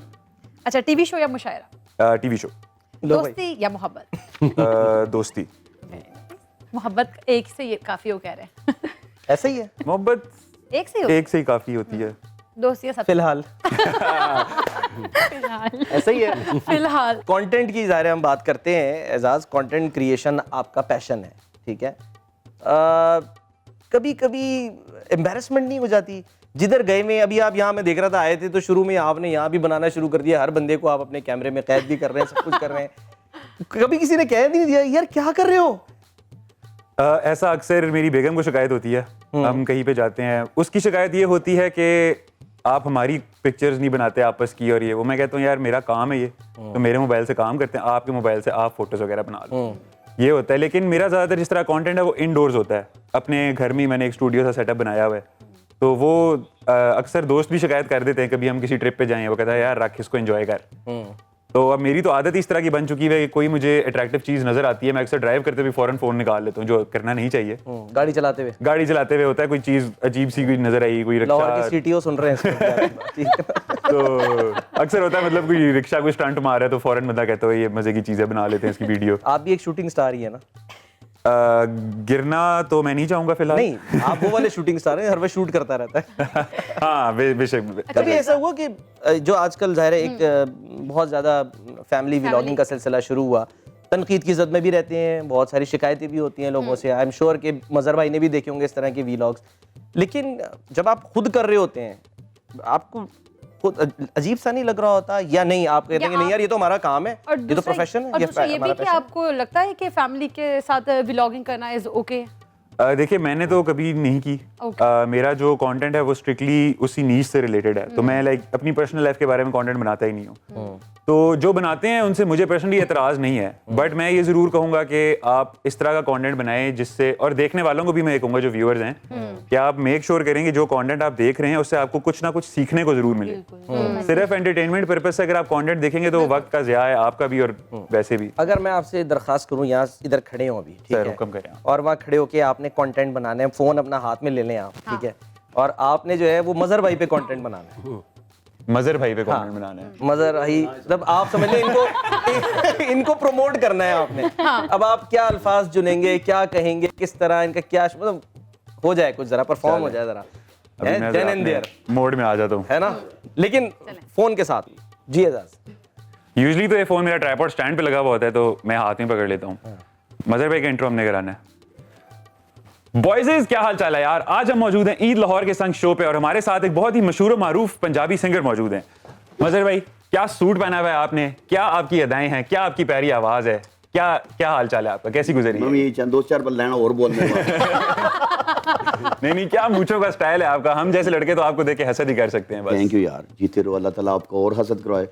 अच्छा, टीवी शो या मुशायरा? TV show. लो भाई। दोस्ती या मोहब्बत? दोस्ती। मोहब्बत एक से ये काफी हो कह रहे हैं। ऐसा ही है मोहब्बत एक से हो? एक से ही काफी होती है। दोस्ती या सब? फिलहाल। फिलहाल। ऐसा ही है। फिलहाल। कंटेंट की ज़ाहिर है हम बात करते हैं। एजाज, कंटेंट क्रिएशन आपका पैशन है, ठीक है। कभी कभी एम्बैरेसमेंट नहीं हो जाती जिधर गए में? अभी आप यहाँ, मैं देख रहा था, आए थे तो शुरू में आपने यहाँ भी बनाना शुरू कर दिया, हर बंदे को आप अपने कैमरे में कैद भी कर रहे हैं, सब कुछ कर रहे हैं। कभी किसी ने कह नहीं दिया यार क्या कर रहे हो? ऐसा अक्सर मेरी बेगम को शिकायत होती है। हम कहीं पे जाते हैं, उसकी शिकायत ये होती है कि आप हमारी पिक्चर्स नहीं बनाते आपस की और ये वो। मैं कहता हूँ यार मेरा काम है ये, तो मेरे मोबाइल से काम करते हैं, आपके मोबाइल से आप फोटोज वगैरह बना लो, ये होता है। लेकिन मेरा ज़्यादातर जिस तरह कंटेंट है वो इनडोर्स होता है। अपने घर में मैंने एक स्टूडियो सा सेटअप बनाया हुआ है, तो वो अक्सर दोस्त भी शिकायत कर देते हैं कभी हम किसी ट्रिप पे जाएं, वो कहता है यार रख इसको एंजॉय कर। तो अब मेरी तो आदत इस तरह की बन चुकी है कि कोई मुझे अट्रैक्टिव चीज़ नजर आती है, मैं अक्सर ड्राइव करते हुए फौरन फ़ोन निकाल लेता हूँ, जो करना नहीं चाहिए। गाड़ी चलाते हुए गाड़ी चलाते हुए होता है कोई चीज़ अजीब सी कोई नजर आई, कोई लाहौर के रिक्शा, सीटीओ सुन रहे हैं इसको। ठीक है। तो अक्सर होता है मतलब कोई रिक्शा कोई स्टंट मार रहा है तो फौरन बंदा कहता है ये मजे की चीज़ें बना लेते हैं इसकी वीडियो। आप भी एक शूटिंग स्टार ही है ना? गिरना तो मैं नहीं चाहूंगा फिलहाल। नहीं, आप वो वाले शूटिंग स्टार हैं, हर वक्त शूट करता रहता है। हाँ बेशक। कभी ऐसा हुआ कि जो आजकल जाहिर है एक बहुत ज़्यादा फैमिली व्लॉगिंग का सिलसिला शुरू हुआ, तनकीद की जद में भी रहते हैं, बहुत सारी शिकायतें भी होती हैं लोगों से। आई एम श्योर कि मज़हर भाई ने भी देखे होंगे इस तरह के व्लॉग्स। लेकिन जब आप खुद कर रहे होते हैं, आपको खुद अजीब सा नहीं लग रहा होता या नहीं? आप कहते हैं कि नहीं यार ये तो हमारा काम है, और ये तो दूसरा प्रोफेशन है, और दूसरा ये भी हमारा कि पैशन है। आपको लगता है कि फैमिली के साथ व्लॉगिंग करना इज ओके? देखिए मैंने तो कभी नहीं की। मेरा जो कंटेंट है वो स्ट्रिक्टली उसी नीश से रिलेटेड है, तो मैं लाइक अपनी पर्सनल लाइफ के बारे में कंटेंट बनाता ही नहीं हूँ। तो जो बनाते हैं उनसे मुझे पर्सनली एतराज़ नहीं है, बट मैं ये ज़रूर कहूँगा कि आप इस तरह का कंटेंट बनाएं जिससे, और देखने वालों को भी मैं ये कहूँगा जो व्यूअर्स हैं, कि आप मेक श्योर करें कि जो कंटेंट आप देख रहे हैं उससे आपको कुछ ना कुछ सीखने को ज़रूर मिले। सिर्फ एंटरटेनमेंट पर्पज से अगर आप कंटेंट देखेंगे तो वक्त का ज़िया है, आपका भी और वैसे भी। अगर मैं आपसे दरख्वास्त करूं, यहाँ इधर खड़े हो अभी, ठीक सर है, हुक्म करें आप। और वहाँ खड़े होके आपने कंटेंट बनाना है, फोन अपना हाथ में ले लें आप, ठीक है, और आपने जो है वो मजहर भाई पे कंटेंट बनाना है। मजहर भाई पे कंटेंट बनाना है। मजहर भाई मतलब आप समझ लें इनको इनको प्रमोट करना है आपने। अब आप क्या अल्फाज चुनेंगे, क्या कहेंगे, किस तरह इनका क्या मतलब हो जाए, कुछ जरा परफॉर्म हो जाए जरा, अभी मैं देन एंड देयर, मोड में आ जाता हूँ, है ना? लेकिन फोन के साथ जी एजाज। यूजली तो ये फोन मेरा ट्राइपॉड स्टैंड पे लगा हुआ होता है तो मैं हाथ में पकड़ लेता हूँ। मजहर भाई का इंट्रो हमने कराना है। बॉयज़ क्या हाल चाल है यार? आज हम मौजूद हैं ईद लाहौर के संग शो पे और हमारे साथ एक बहुत ही मशहूर और मारूफ पंजाबी सिंगर मौजूद हैं। मजहर भाई क्या सूट पहना हुआ है आपने, क्या आपकी अदाएं हैं, क्या आपकी प्यारी आवाज़ है, क्या क्या हाल चाल है आपका, कैसी गुजरी है? मैं यही चंद 2-4 पल लेना और बोलने को। नहीं, क्या मूंछों का स्टाइल है आपका, हम जैसे लड़के तो आपको देख के हसद ही कर सकते हैं बस। थैंक यू यार, जीते रहो, अल्लाह ताला आपको और हसद करवाए।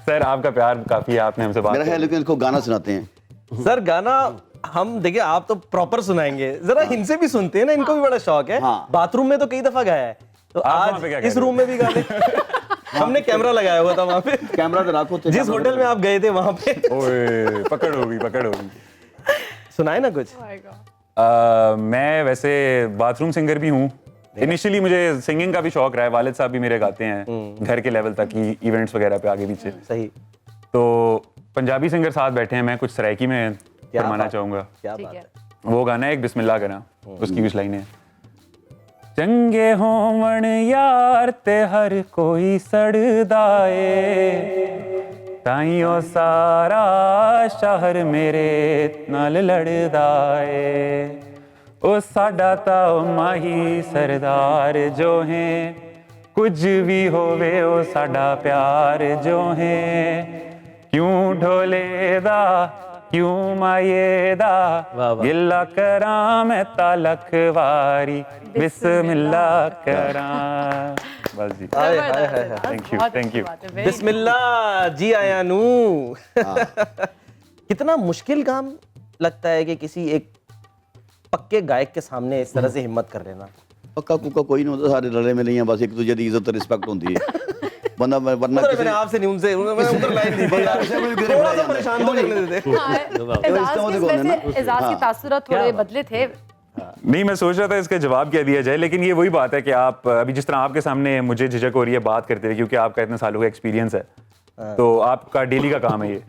सर आपका प्यार काफी है, आपने हमसे बात मेरा की। ख्याल है कि इनको गाना सुनाते हैं। सर गाना हम देखिए, आप तो प्रॉपर सुनाएंगे, जरा इनसे भी सुनते हैं ना, इनको भी बड़ा शौक है। हाँ। बाथरूम में तो कई दफा गाया है, तो आप वहाँ आज पे क्या कह इस रहे रूम में भी गा ले। हमने कैमरा लगाया हुआ था वहाँ पे, कैमरा तो रखो। जिस होटल में आप गए थे वहाँ पे। ओए पकड़ होगी, पकड़ होगी। सुनाए ना कुछ। मैं वैसे बाथरूम सिंगर भी हूँ। इनिशियली मुझे सिंगिंग का भी शौक रहा है, वालिद साहब भी मेरे गाते हैं घर के लेवल तक, इवेंट्स वगैरह पे आगे पीछे। सही। तो पंजाबी सिंगर साथ बैठे हैं, मैं कुछ सराइकी में फरमाना चाहूँगा। क्या ठीक बात है। है। वो गाना है एक बिस्मिल्लाह गाना, उसकी कुछ लाइनें। चंगे होवन यार ते हर कोई सड़दा ए, ताइयों सारा शहर मेरे नाल लड़दा ए, ओ साडा ताओ माही सरदार जो है, कुछ भी होवे ओ साडा प्यार जो है, क्यों ढोले दा क्यों माये दा, गिल्ला करा मैं तालक वारी, बिस्मिल्लाह करा। बस जी, hi hi hi hi. Thank you, thank you. बिस्मिल्लाह जी आया नू। कितना मुश्किल काम लगता है कि किसी एक पक्के गायक के सामने इस तरह से हिम्मत कर लेना। पक्का कुक्का कोई नहीं होता, सारे रले मिले हैं, बस एक दूसरे की इज्जत और रिस्पेक्ट होती है। बंदा वरना उधर मैंने आपसे नहीं, उनसे मैंने उधर लाइन दी थी यार, थोड़ा सा परेशान तो करने देते। एजाज के तासुरात थोड़े बदले थे। नहीं, मैं सोच रहा था इसका जवाब क्या दिया जाए, लेकिन ये वही बात है कि आप अभी जिस तरह आपके सामने मुझे झिझक हो रही है बात करते हुए, क्योंकि आपका इतने सालों का एक्सपीरियंस है, तो आपका डेली का काम है ये।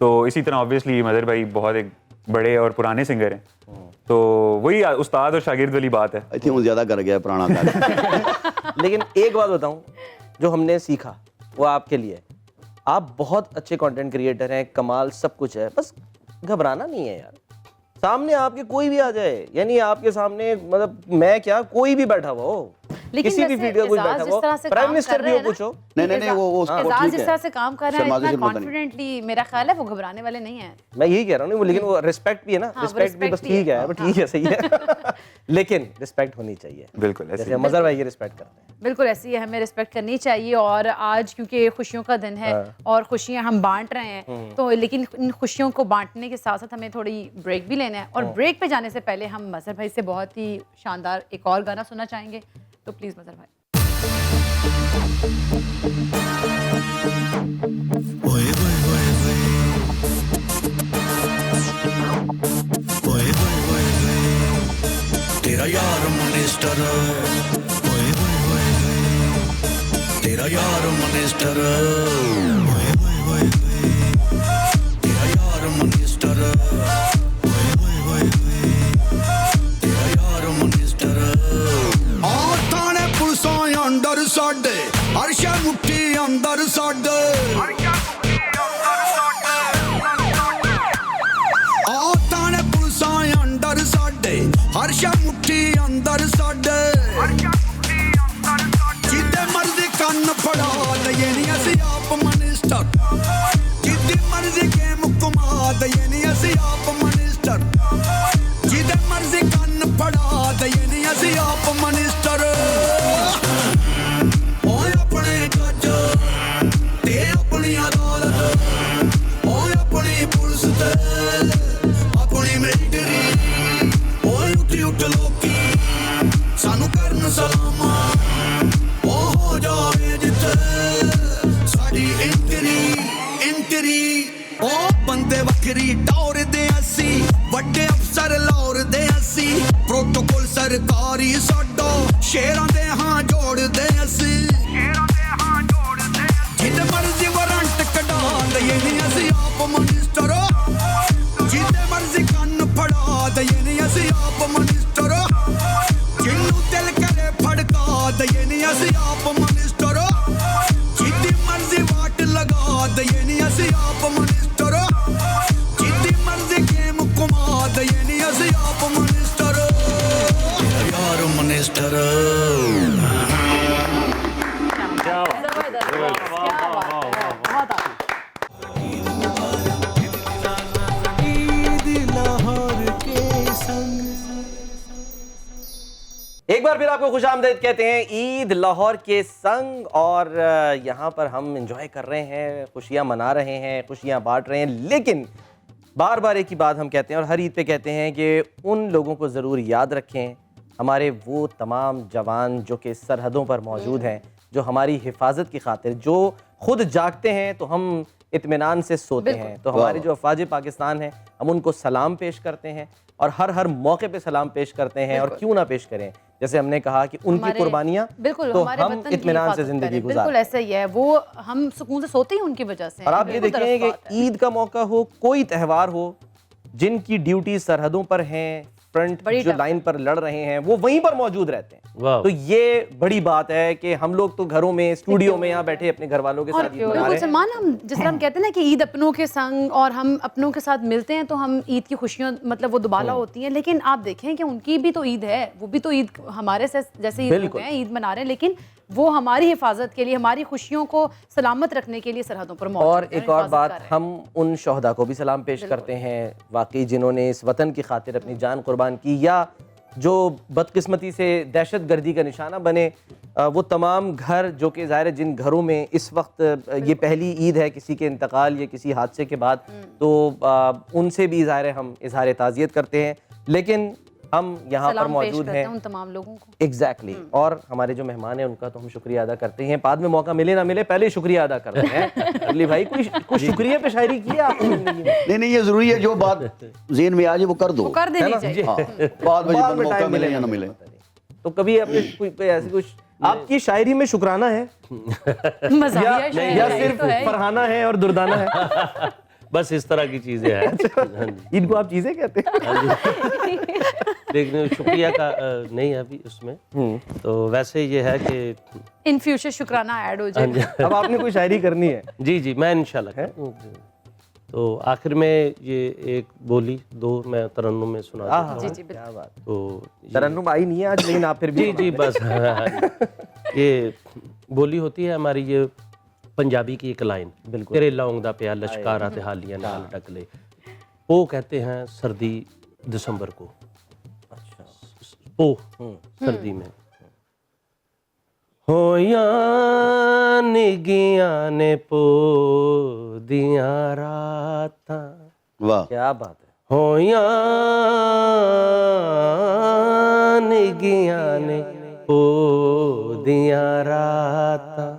तो इसी तरह ऑब्वियसली मदर भाई बहुत एक बड़े और पुराने सिंगर हैं, तो वही उस्ताद और शागिर्द वाली बात है। आई थिंक वो ज्यादा कर गया पुराना गाना। लेकिन एक बात बताऊं, जो हमने सीखा वो आपके लिए, आप बहुत अच्छे कंटेंट क्रिएटर हैं, कमाल सब कुछ है, बस घबराना नहीं है यार। सामने आपके कोई भी आ जाए, यानी आपके सामने मतलब मैं क्या, कोई भी बैठा हुआ हो, लेकिन किसी भी वैसे फील्ड का कोई एजाज बैठा जिस हुआ, तरह से प्राइम काम मिनिस्टर कर भी रहे हो हैं ना, कुछ हो। नहीं वो एजाज ठीक जिस है। तरह से काम कर रहा है, शर्माजी इतना से बोलता नहीं। कॉन्फिडेंटली, मेरा ख्याल है वो घबराने वाले नहीं है। मैं यही कह रहा हूँ, नहीं वो, लेकिन वो रिस्पेक्ट भी है ना, हाँ, वो रिस्पेक्ट भी बस respect भी ठीक है, है। वो ठीक है, सही है। लेकिन रिस्पेक्ट होनी चाहिए, बिल्कुल ऐसे जैसे ही। मजर भाई की रिस्पेक्ट करते हैं। बिल्कुल ऐसी है, हमें रिस्पेक्ट करनी चाहिए। और आज क्योंकि खुशियों का दिन है और खुशियां हम बांट रहे हैं, तो लेकिन इन खुशियों को बांटने के साथ साथ हमें थोड़ी ब्रेक भी लेना है। और ब्रेक पे जाने से पहले हम मजहर भाई से बहुत ही शानदार एक और गाना सुनना चाहेंगे, तो प्लीज मजहर भाई। ओए ओए ओए ओए ओए ओए ओए तेरा यार मिनिस्टर, ओए ओए ओए ओए तेरा यार मिनिस्टर, ओए ओए ओए ओए तेरा यार मिनिस्टर, ओए ओए ओए ओए तेरा यार मिनिस्टर। आ थाने पुलिसां अंदर साडे, अरशा मुट्ठी अंदर साडे, आ थाने पुलिसां अंदर साडे, अरशा मुट्ठी अंदर साडे, जिद्दे मर्जी कन्न फड़ा दइए नी असी आप मिनिस्टर, जिद्दी मर्जी गेम घुमा दइए नी असी आप मिनिस्टर, जिद्दे मर्जी कन्न फड़ा दइए नी असी आप मिनिस्टर। ओए अपने जज ते अपनी अदालत, ओए अपनी पुलिस ते अपनी मिलिटरी, ओए उठी उठ लोकी सानू करन सलामा, ओ हो जावे जिथे साडी इंटरी इंटरी। ओ बंदे वखरी टौर दे असी, वड्डे अफसर लाहौर दे असी, प्रोटोकॉल सरकारी साडा, शेरां दे हां जोड़ दे असी, जिते मर्जी वारंट कढा दइए नी असी आप मिनिस्टर, जिते मर्जी कन्न फड़ा दइए नी असी आप मिनिस्टर, जिन्नू दिल करे फड़का दइए नी असी आप मिनिस्टर, जिद्दी मर्जी वाट लगा दइए नी असी आप मिनिस्टर, जिद्दी मर्जी गेम घुमा दइए नी असी आप मिनिस्टर, तेरा यार मिनिस्टर। एक बार फिर आपको खुशामदीद कहते हैं ईद लाहौर के संग। और यहाँ पर हम एंजॉय कर रहे हैं, खुशियाँ मना रहे हैं, खुशियाँ बांट रहे हैं। लेकिन बार बार एक ही बात हम कहते हैं और हर ईद पे कहते हैं कि उन लोगों को ज़रूर याद रखें, हमारे वो तमाम जवान जो कि सरहदों पर मौजूद हैं, जो हमारी हिफाजत की खातिर, जो खुद जागते हैं तो हम इत्मीनान से सोते हैं। तो हमारे जो अफवाज पाकिस्तान हैं, हम उनको सलाम पेश करते हैं और हर मौके पे सलाम पेश करते हैं। और क्यों ना पेश करें, जैसे हमने कहा कि उनकी कुर्बानियाँ बिल्कुल तो हमारे हम वतन की इत्मीनान से हिफाजत जिंदगी करें। गुजार। बिल्कुल ऐसा ही है, वो हम सुकून से सोते ही उनकी वजह से हैं। और आप ये बिल्कुल देखें दुरुस्त बात कि है। ईद का मौका हो, कोई त्यौहार हो, जिनकी ड्यूटी सरहदों पर हैं, फ्रंट बड़ी जो टफ लाइन पर लड़ रहे हैं, वो वहीं पर मौजूद रहते हैं। वाह। तो ये बड़ी बात है कि हम लोग तो घरों में, स्टूडियो में यहाँ बैठे अपने घर वालों के और साथ ईद मना बिल्कुल रहे हैं। सलमान, हम जिस तरह हम कहते हैं ना कि ईद अपनों के संग, और हम अपनों के साथ मिलते हैं तो हम ईद की खुशियाँ मतलब वो दुबाला होती हैं। लेकिन आप देखें कि उनकी भी तो ईद है, वो भी तो ईद हमारे से जैसे ईद बिल्कुल। हैं, ईद मना रहे हैं, लेकिन वो हमारी हिफाजत के लिए, हमारी खुशियों को सलामत रखने के लिए सरहदों पर मौजूद और हैं, एक और हिफाजत बात, कर रहे हैं। हम उन शोहदा को भी सलाम पेश करते हैं, वाकई जिन्होंने इस वतन की खातिर अपनी जान कुर्बान की, या जो बदकिस्मती से दहशत गर्दी का निशाना बने। वो तमाम घर जो कि ज़ाहिर है जिन घरों में इस वक्त ये पहली ईद है किसी के इंतकाल या किसी हादसे के बाद, तो उनसे भी ज़ाहिर है हम इजहार ताज़ियत करते हैं। लेकिन हम यहाँ पर सलाम पेश मौजूद करते हैं उन तमाम लोगों को। एग्जैक्टली और हमारे जो मेहमान हैं उनका तो हम शुक्रिया अदा करते हैं। बाद में मौका मिले ना मिले, पहले ही शुक्रिया अदा करते हैं। अगली भाई कुछ शुक्रिया पे शायरी की है आपने जिंदगी में? नहीं, ये जरूरी है, जो बात जेहन में आ जाए वो कर दो। वो कर देनी चाहिए। हाँ, बाद में बाद जब में मौका टाइम मिले या ना मिले। तो कभी आपने कोई ऐसी कुछ आपकी शायरी में शुक्राना है मज़ाहिया या शायरी सिर्फ तो है ही। फरहाना है और दुर्दाना है? बस इस तरह की चीज़ें हैं। हाँ जी। इनको आप चीजें कहते हैं? लेकिन शुक्रिया का नहीं है अभी उसमें। तो वैसे ये है कि इन फ्यूचर शुक्राना ऐड हो जाए। अब आपने कोई शायरी करनी है? जी जी, मैं इंशाल्लाह करूँ। तो आखिर में ये एक बोली दो मैं तरन्नुम में सुना देता हूँ। जी जी क्या बात है। तो तरन्नुम आई नहीं है आज, लेकिन आप फिर भी जी जी बस ये बोली होती है हमारी, ये पंजाबी की एक लाइन, बिल्कुल, तेरे लौंग दा प्या लश्कारा ते हालियां नाल टक ले। वो कहते हैं सर्दी दिसंबर को, अच्छा पोह सर्दी में। होयां निगियां ने पो दियां रातां, वाह, क्या बात है। होयां निगियां ने पो दियां रातां,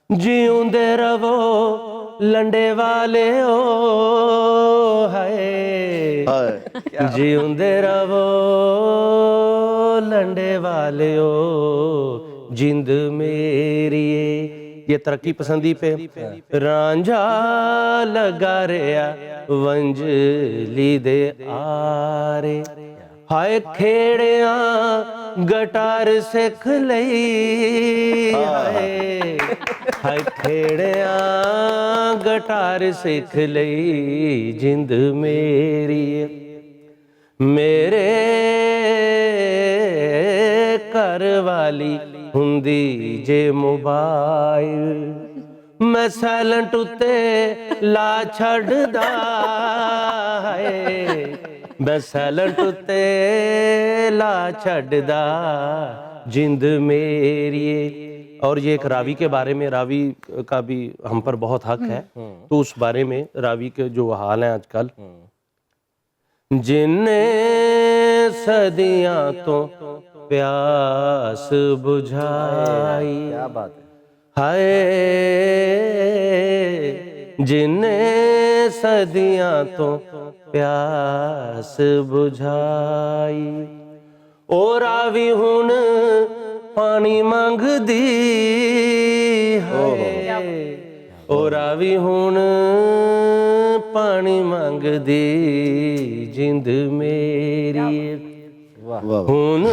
जिउंदे रवो लंडे वाले ओ हाय, जिउंदे रवो लंडे वाले ओ जिंद मेरी। ये तरक्की पसंदी पे रांझा लगा रिया वंजली दे आरे, हाय खेड़िया गटार सिख लई, हाय खेड़िया गटार सिख लई जिंद मेरी। मेरे घर वाली हुंदी जे मोबाइल, मैं साइलेंट उत्ते ला छड़दा है, मैं साइलेंट उत्ते ला छड़दा जिंद मेरी। और ये एक रावी के बारे में, रावी का भी हम पर बहुत हक है, तो उस बारे में रावी के जो हाल हैं आजकल, जिनने सदियां तो प्यास बुझाई, क्या बात है। हाय जिनने सदियां तो प्यास बुझाई, ओ रावी हुन पानी मंगदी है, ओ रावी हुन पानी मंगदी जिंद मेरी। हुन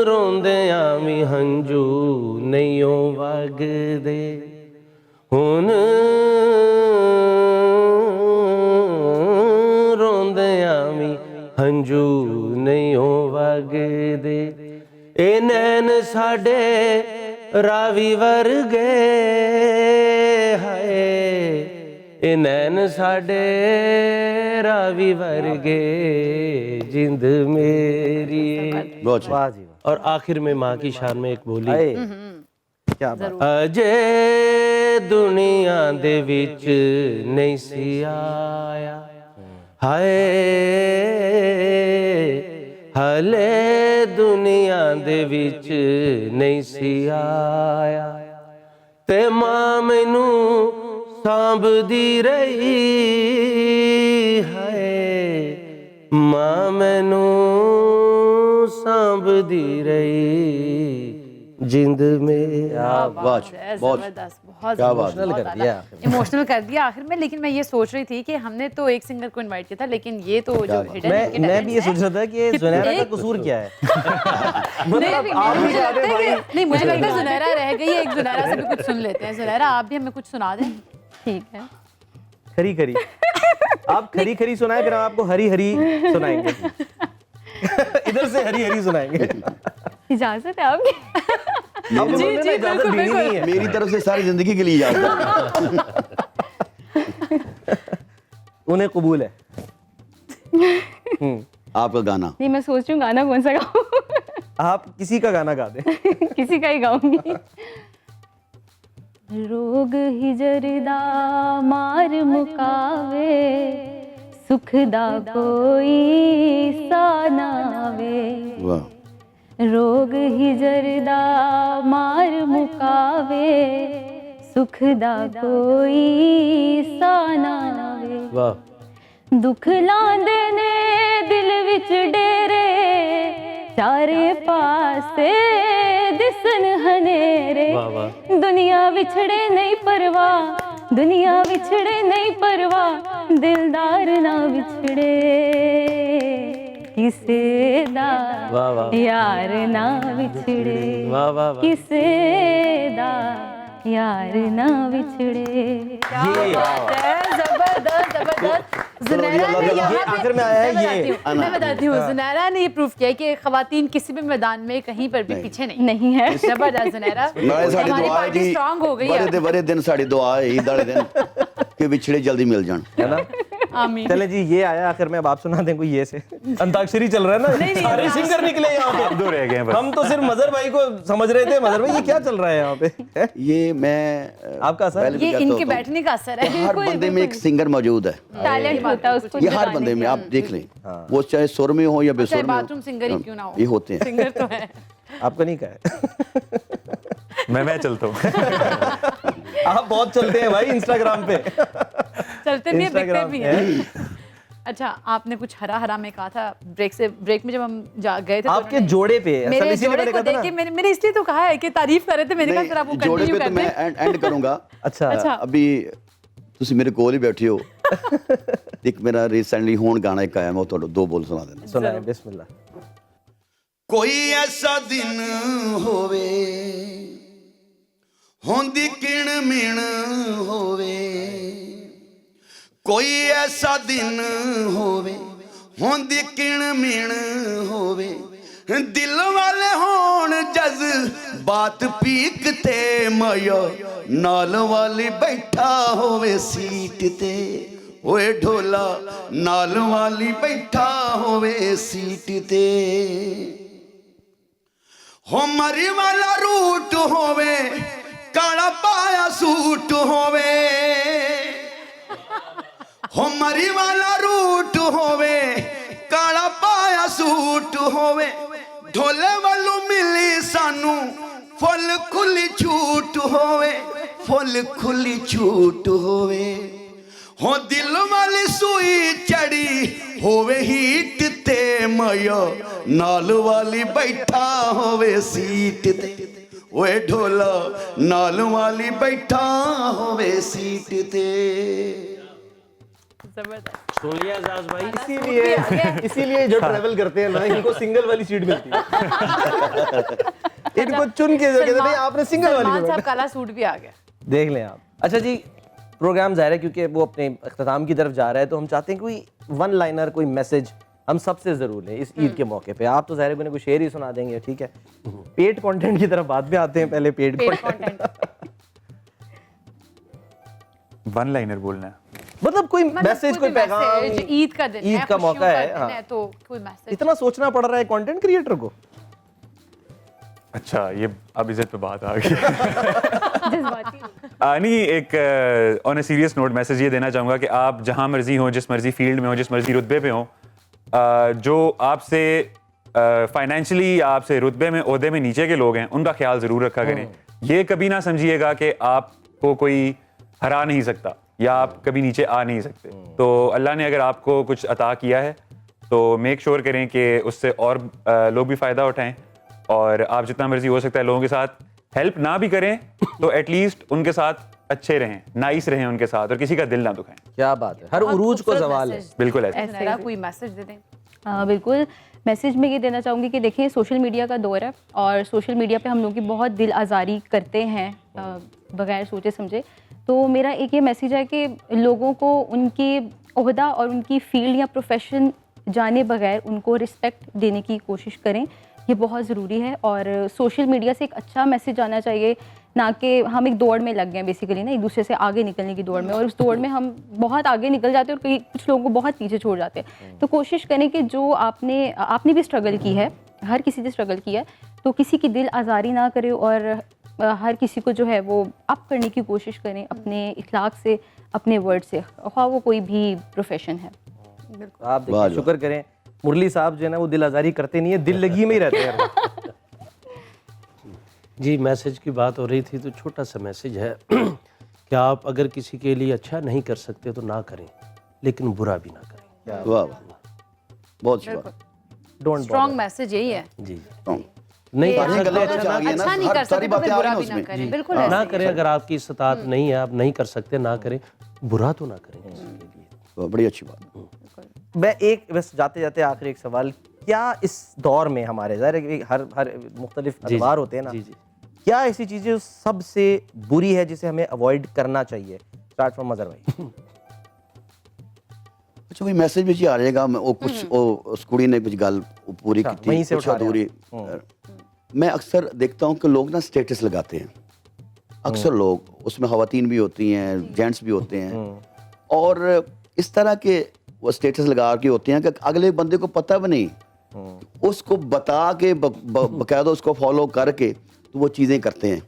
रोंदियां भी हंजू नहीं वगदे, हुन रोंदियां भी हंजू नहीं वगदे, ए नैन साडे रावी वर्गे हाय, ए नैन साडे रावी वर्गे जिंद मेरी। बहुत अच्छे। वाह जी वाह, और आखिर में माँ की शान में एक बोली, आए, क्या बात। अजे दुनिया दे विच नहीं सी आया, हाय हले दुनिया दे विच नहीं सी आया, ते मां मैनू सांभदी रही, है मां मैनू सांभदी रही जिंद में। बहुत जबरदस्त, बहुत क्या बात इमोशनल कर दिया आखिर इमोशनल कर दिया आखिर में। लेकिन मैं ये सोच रही थी कि हमने तो एक सिंगर को इनवाइट किया था, लेकिन ये तो जो हिडन मैं भी ये सोच रहा था कि जुनैरा का कसूर क्या है। मतलब आप भी जा रहे भाई। नहीं, मुझे लगता है जुनैरा रह गई है, एक जुनैरा से भी कुछ सुन लेते हैं। जुनैरा आप भी हमें कुछ सुना दें। ठीक है। खरी खरी, आप खरी खरी सुनाए, फिर हम आपको हरी हरी सुनाएंगे। इधर से हरी हरी सुनाएंगे। इजाजत है आपकी? अब जी, बोलने ना जी, इजाजत बिल्कुल, देनी नहीं है। मेरी तरफ से सारी जिंदगी के लिए इजाजत है। उन्हें कबूल है। आपका गाना नहीं, मैं सोच रही हूँ गाना कौन सा गाऊँ। आप किसी का गाना गा दें। किसी का ही गाऊंगी। रोग ही जरदा मार मुकावे, सुख दा कोई सा नावे। वाह, रोग ही जरदा मार मुकावे, सुख दा कोई सा नावे। वाह, दुख लांदे ने दिल विच डेरे, चारे पासे दिसन हनेरे। वाह, वाह। दुनिया विछड़े नहीं परवाह, दुनिया विछड़े नहीं परवाह, दिलदार ना विछड़े किसे दा, वाह, वाह। यार ना विछड़े वाह, वाह, वाह। किसे दा, यार ना विछड़े। जबरदस्त जबरदस्त। जुनैरा ने यहाँ पे- आखिर में आया है मैं बताती हूँ, जुनैरा ने ये प्रूव किया है कि खवातीन किसी भी मैदान में कहीं पर भी पीछे नहीं। नहीं है। जबरदस्त जुनैरा, नाले साड़ी हमारी दुआ है पार्टी जी, स्ट्रांग हो गई बड़े है। ते बड़े दिन साड़ी दुआ है ईद वाले दिन कि विछड़े जल्दी मिल जान। है ना। आमीन। चले जी, ये आया आखिर में। अब आप सुना दें कोई ये से। अंताक्षरी चल रहा है ना, सारे सिंगर निकले यहाँ पे। आप दो रह गए हैं बस। हम तो सिर्फ मजहर भाई को समझ रहे थे। मजहर भाई ये क्या चल रहा है यहाँ पे? हैं? ये मैं आपका असर? पहले भी ये कहता इनके होता हूँ, बैठने का असर है। हर बंदे में एक सिंगर मौजूद है। टैलेंट होता है उसको ये हर जगाने बंदे में का। आप देख लें, वो चाहे सुर में हो या चाहे बेसुर में बाथरूम सिंगर ही क्यों ना हो, ये होते हैं। सिंगर तो है। आपका नहीं कहा है। मैं चलता हूँ। आप बहुत चलते हैं भाई इंस्टाग्राम पे। चलते भी है, बिकते Instagram भी है। अच्छा, आपने कुछ हरा हरा में कहा था ब्रेक में जब हम गए थे तो आपके उन्होंने- जोड़े पे असल मेरे इसीलिए जोड़े मैंने को कहा था देख के ना। मैंने इसलिए तो कहा है कि तारीफ कर रहे थे। मैंने कहा नहीं, फिर आप वो जोड़े कंटिन्यू पे तो कर मैं दें। एंड करूंगा। अच्छा। अच्छा। अभी ਤੁਸੀਂ ਮੇਰੇ ਕੋਲ ਹੀ ਬੈਠੇ ਹੋ। ਇੱਕ ਮੇਰਾ ਰੀਸੈਂਟਲੀ ਹੁਣ ਗਾਣਾ ਇੱਕ ਆਇਆ, ਮੈਂ ਉਹ ਤੁਹਾਨੂੰ ਦੋ ਬੋਲ ਸੁਣਾ ਦਿੰਦਾ। सुनाए बिस्मिल्लाह। ਕੋਈ ਐਸਾ ਦਿਨ ਹੋਵੇ ਹੁੰਦੀ ਕਿਣ ਮਿਣ ਹੋਵੇ, ਕੋਈ ਐਸਾ ਦਿਨ ਹੋਵੇ ਹੁੰਦੀ ਕਿਣ ਮਿਣ ਹੋਵੇ, ਦਿਲ ਵਾਲੇ ਹੋਣ ਜਜ਼ ਬਾਤ ਪੀਕ ਤੇ ਮਾਇਆ ਨਾਲ ਵਾਲੀ ਬੈਠਾ ਹੋਵੇ ਸੀਟ ਤੇ, ਓਏ ਢੋਲਾ ਨਾਲ ਵਾਲੀ ਬੈਠਾ ਹੋਵੇ ਸੀਟ ਤੇ, ਹੋ ਮਰੀ ਵਾਲਾ ਰੂਟ ਹੋਵੇ ਕਾਲਾ ਪਾਇਆ ਸੂਟ ਹੋਵੇ, ਹੋ ਮਰੀ ਵਾਲਾ ਰੂਟ ਹੋਵੇ ਕਾਲਾ ਪਾਇਆ ਸੂਟ ਹੋਵੇ, ਢੋਲੇ ਵੱਲੋਂ ਮਿਲੀ ਸਾਨੂੰ ਫੁੱਲ ਖੁੱਲੀ ਛੂਟ ਹੋਵੇ, ਫੁੱਲ ਖੁੱਲੀ ਛੂਟ ਹੋਵੇ, ਹੋ ਦਿਲ ਵਾਲੀ ਸੂਈ ਚੜੀ ਹੋਵੇ ਹੀਟ ਤੇ ਮਾਇਆ ਨਾਲ ਵਾਲੀ ਬੈਠਾ ਹੋਵੇ ਸੀਟ ਤੇ, ਓਏ ਢੋਲਾ ਨਾਲ ਵਾਲੀ ਬੈਠਾ ਹੋਵੇ ਸੀਟ ਤੇ। जबरदस्त। सुन लिया एजाज भाई। इसीलिए जो ट्रैवल करते हैं ना, इनको सिंगल वाली सीट मिलती है। इनको चुन के जो कहते हैं, नहीं आपने सिंगल वाली सलमान में साहब काला सूट भी आ गया। देख लें आप। अच्छा जी, प्रोग्राम ज़ाहिर है क्योंकि वो अपने अख्ताम की तरफ जा रहा है, तो हम चाहते हैं कोई वन लाइनर, कोई मैसेज हम सबसे ज़रूर लें इस ईद के मौके पे। आप तो ज़ाहिर है कोई शेर ही सुना देंगे, ठीक है। पेड कंटेंट की तरफ बाद में आते हैं, पहले paid paid content. Content. One liner बोलना है। मतलब कोई मैसेज, कोई पैगाम, ईद का दिन है, ईद का मौका है, दिन हाँ। तो कोई मैसेज इतना सोचना पड़ रहा है कंटेंट क्रिएटर को। अच्छा, ये अब इज्जत पे बात आ गई। जज्बाती। नहीं, एक on a serious note message ये देना चाहूँगा कि आप जहाँ मर्जी हो, जिस मर्जी फील्ड में हो, जिस मर्जी रुतबे पे हो, जो आपसे फाइनेंशियली, आपसे रुतबे में, ओहदे में नीचे के लोग हैं, उनका ख्याल ज़रूर रखा करें। ये कभी ना समझिएगा कि आपको कोई हरा नहीं सकता या आप कभी नीचे आ नहीं सकते। तो अल्लाह ने अगर आपको कुछ अता किया है तो मेक श्योर करें कि उससे और लोग भी फ़ायदा उठाएं, और आप जितना मर्जी हो सकता है लोगों के साथ हेल्प ना भी करें तो एटलीस्ट उनके साथ अच्छे रहें, नाइस रहें उनके साथ, और किसी का दिल ना दुखाएं। क्या बात है, हर उरूज को जवाल है। बिल्कुल ऐसे। ज़रा कोई मैसेज दे दें। बिल्कुल, मैसेज में ये देना चाहूँगी कि देखें, सोशल मीडिया का दौर है और सोशल मीडिया पे हम लोग की बहुत दिल आज़ारी करते हैं बगैर सोचे समझे। तो मेरा एक ये मैसेज है कि लोगों को उनके ओहदा और उनकी फील्ड या प्रोफेशन जाने बगैर उनको रिस्पेक्ट देने की कोशिश करें, ये बहुत ज़रूरी है। और सोशल मीडिया से एक अच्छा मैसेज आना चाहिए, ना कि हम एक दौड़ में लग गए बेसिकली ना, एक दूसरे से आगे निकलने की दौड़ में, और उस दौड़ में हम बहुत आगे निकल जाते हैं और कई कुछ लोगों को बहुत पीछे छोड़ जाते हैं। तो कोशिश करें कि जो आपने भी स्ट्रगल की है, हर किसी ने स्ट्रगल किया है, तो किसी की दिल आज़ारी ना करें और हर किसी को जो है वो अप करने की कोशिश करें अपने इखलाक से, अपने वर्ड से, ख्वाह वो कोई भी प्रोफेशन है। आप देखिए, शुक्र करें मुरली साहब जो है ना वो दिल आज़ारी करते नहीं है, दिल लगी में ही रहते हैं। जी, मैसेज की बात हो रही थी तो छोटा सा मैसेज है कि आप अगर किसी के लिए अच्छा नहीं कर सकते तो ना करें, लेकिन बुरा भी ना करें। वाह वाह, बहुत शुक्रिया। डोंट स्ट्रॉन्ग मैसेज यही है। जी, Strong। नहीं कर सारी सकते गल्लां अच्छा आ गई है ना, अच्छा नहीं हर कर सारी सकते तो बातें फिर आ बुरा रही भी हैं ना उसमें। करें, बिल्कुल ना ऐसे। करें, अगर आपकी इस्तात नहीं है, आप नहीं कर सकते, ना करें, बुरा तो ना करें किसी के लिए। तो बड़ी अच्छी बात। मैं एक बस जाते जाते आखिरी एक सवाल, क्या इस दौर में हमारे ज़ाहिर है कि हर मुख्तलिफ अदवार होते हैं ना, जी जी, क्या ऐसी चीज़ें सबसे बुरी है जिसे हमें अवॉइड करना चाहिए? स्टार्ट फ्रॉम मज़हर भाई। अच्छा, वही मैसेज भी आ जाएगा। वो कुछ उस कुड़ी ने कुछ गल पूरी अच्छा, की वहीं थी, से कुछ उठा रहे अधूरी। मैं अक्सर देखता हूँ कि लोग ना स्टेटस लगाते हैं, अक्सर लोग, उसमें खवातीन भी होती हैं, जेंट्स भी होते हैं, और इस तरह के वो स्टेटस लगा के होते हैं कि अगले बंदे को पता भी नहीं, उसको बता के बकायदा उसको फॉलो करके तो वो चीज़ें करते हैं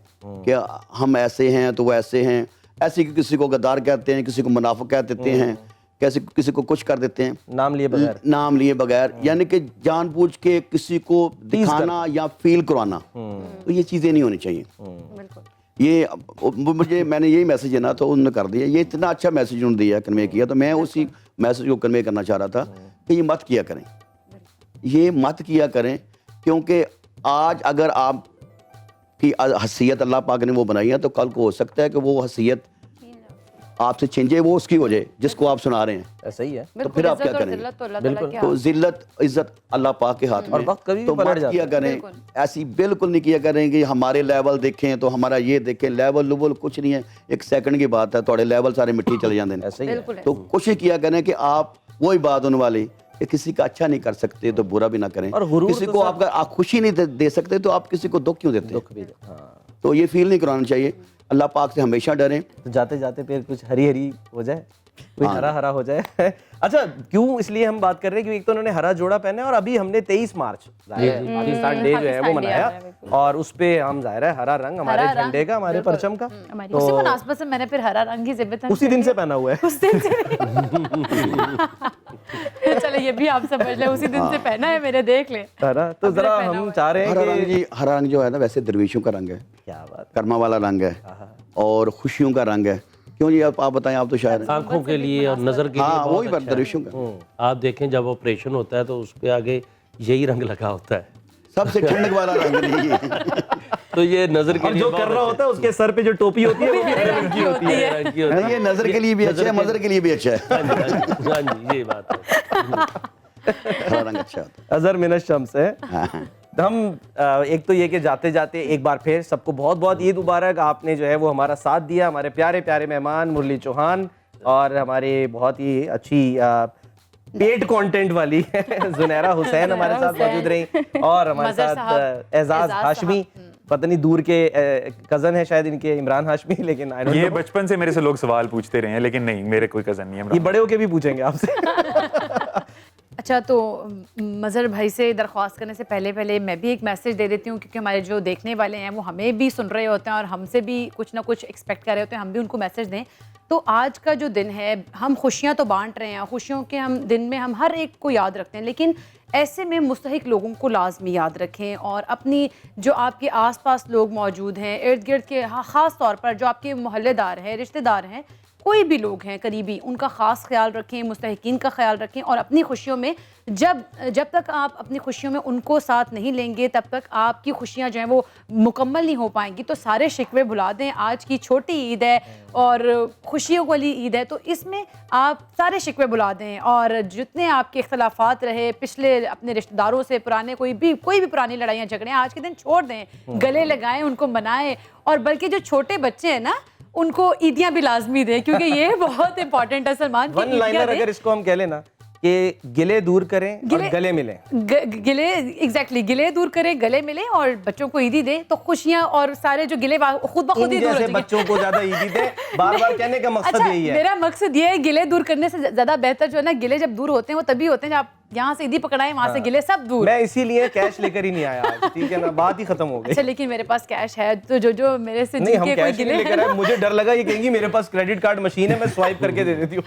कि हम ऐसे हैं तो वो ऐसे हैं, ऐसे किसी को गद्दार कहते हैं, किसी को मुनाफिक कह देते हैं, कैसे किसी को कुछ कर देते हैं नाम लिए बगैर। नाम लिए बगैर, यानी कि जानबूझ के किसी को दिखाना या फील करवाना। तो ये चीज़ें नहीं होनी चाहिए। बिल्कुल। ये मैंने यही मैसेज है ना तो उन्होंने कर दिया, ये इतना अच्छा मैसेज उन्होंने दिया, कन्वे किया, तो मैं उसी मैसेज को कन्वे करना चाह रहा था कि ये मत किया करें, ये मत किया करें, क्योंकि आज अगर आप की हसीयत अल्लाह पाक ने वो बनाई है तो कल को हो सकता है कि वो हसीयत आपसे छिंजे, वो उसकी हो जाए जिसको आप सुना रहे हैं। ऐसा ही है। तो फिर आप क्या करेंगे? तो जिल्लत इज्जत अल्लाह पाक के हाथ में, और वक्त कभी भी तो पलट मत जाता किया है। करें, ऐसी बिल्कुल नहीं किया करें कि हमारे लेवल देखें तो हमारा ये देखें, लेवल लुवल कुछ नहीं है, एक सेकंड की बात है, थोड़े लेवल सारे मिट्टी चले जाते हैं। ऐसा ही है। बिल्कुल तो कोशिश किया करें कि आप वही बात होने वाली कि किसी का अच्छा नहीं कर सकते तो बुरा भी ना करें, और गुरूर किसी तो को सर- आपका आप खुशी नहीं दे सकते तो आप किसी को दुख क्यों देते हैं? दुख भी दे। हाँ। तो ये फील नहीं कराना चाहिए। अल्लाह पाक से हमेशा डरें। तो जाते जाते फिर कुछ हरी हरी हो जाए, कोई हरा हरा हो जाए। अच्छा, क्यों इसलिए हम बात कर रहे हैं क्योंकि एक तो उन्होंने हरा जोड़ा पहना है और अभी हमने 23 मार्च पाकिस्तान डे जो है वो पाकिस्तान डे मनाया, आ रहा है, और उस पे हम जाहिर है हरा रंग हमारे हरा रंग, झंडे का, हमारे बिल्कुल। परचम का, हमारी उसी मुनासबत से मैंने फिर हरा रंग की जिम्मेदारी उसी दिन से पहना हुआ है। उस दिन से चलो ये भी आप समझ ले, उसी दिन से पहना है मेरे, देख ले। हरा तो अगले जरा पहना हम हुआ है। चाह रहे हरा हैं रंग कि जी, हरा रंग जो है ना वैसे दरवेशों का रंग है, क्या बात, कर्मा वाला रंग है और खुशियों का रंग है। क्यों जी, आप बताएं, आप तो शायर हैं। आंखों के लिए और नज़र के लिए हाँ, बहुत वही बात अच्छा है। दरवेशों का। आप देखें जब ऑपरेशन होता है तो उस पे आगे यही रंग लगा होता है, सबसे ठंडक वाला रंग नहीं है। तो ये नज़र के और लिए जो बहुत कर रहा अच्छा होता है उसके सर पे जो टोपी होती है वो भी हरे रंग की होती है। रंग की होती है। ये नजर के लिए भी अच्छा है, मजर के लिए भी अच्छा है। हाँ जी, हाँ जी, ये बात है। हरा रंग अच्छा होता अजहर मिनश शम्स है। है। हम एक तो ये कि जाते जाते एक बार फिर सबको बहुत बहुत ईद मुबारक। आपने जो है वो हमारा साथ दिया, हमारे प्यारे प्यारे मेहमान मुरली चौहान और हमारे बहुत ही अच्छी पेड कंटेंट वाली जुनैरा हुसैन हमारे साथ मौजूद रही, और हमारे मज़हर साथ साहब, एजाज एजाज हाशमी। पता नहीं दूर के कज़न है शायद इनके, इमरान हाशमी, लेकिन I don't ये know। बचपन से मेरे से लोग सवाल पूछते रहे हैं, लेकिन नहीं, मेरे कोई कज़न नहीं है। ये बड़े होके भी पूछेंगे आपसे। अच्छा, तो मज़हर भाई से दरख्वास्त करने से पहले मैं भी एक मैसेज दे देती हूँ, क्योंकि हमारे जो देखने वाले हैं वो हमें भी सुन रहे होते हैं और हमसे भी कुछ ना कुछ एक्सपेक्ट कर रहे होते हैं, हम भी उनको मैसेज दें। तो आज का जो दिन है, हम खुशियाँ तो बांट रहे हैं, खुशियों के हम दिन में हम हर एक को याद रखते हैं, लेकिन ऐसे में मुस्तहिक लोगों को लाजमी याद रखें और अपनी जो आपके आसपास लोग मौजूद हैं, इर्द गिर्द के, ख़ास तौर पर जो आपके मोहल्लेदार हैं, रिश्तेदार हैं, कोई भी लोग हैं करीबी, उनका ख़ास ख्याल रखें, मुस्तहिकीन का ख्याल रखें। और अपनी खुशियों में जब तक आप अपनी खुशियों में उनको साथ नहीं लेंगे, तब तक आपकी खुशियां जो हैं वो मुकम्मल नहीं हो पाएंगी। तो सारे शिकवे भुला दें, आज की छोटी ईद है और खुशियों वाली ईद है, तो इसमें आप सारे शिकवे भुला दें और जितने आपके इख्तलाफात रहे पिछले अपने रिश्तेदारों से, पुराने कोई भी पुरानी लड़ाइयाँ झगड़े आज के दिन छोड़ दें, गले लगाएं, उनको मनाएं। और बल्कि जो छोटे बच्चे हैं ना, उनको ईदियां भी लाजमी दें, क्योंकि ये बहुत इंपॉर्टेंट है सलमान। वन लाइनर अगर इसको हम कह लेना कि गिले दूर करें और गले मिलें, गिले एग्जैक्टली गिले दूर करें, गले मिलें और बच्चों को ईदी दें, तो खुशियां और सारे जो गिले खुद ब खुद ही दूर हो जाएंगे। बच्चों को ज्यादा ईदी दें, बार-बार कहने का मकसद यही है। मेरा मकसद ये है, गिले दूर करने से ज्यादा बेहतर जो है ना, गिले जब दूर होते हैं वो तभी होते हैं जब आप यहाँ से ईदी पकड़ाएं, वहां से गिले सब दूर। मैं इसीलिए कैश लेकर ही नहीं आया आज, ठीक है ना, बात ही खत्म हो गई। अच्छा, लेकिन मेरे पास कैश है, तो जो मेरे से नहीं, हम जिनके कोई कैश गिले नहीं लेकर आए, मुझे डर लगा ये कहेंगी मेरे पास क्रेडिट कार्ड मशीन है, मैं स्वाइप करके दे देती हूँ।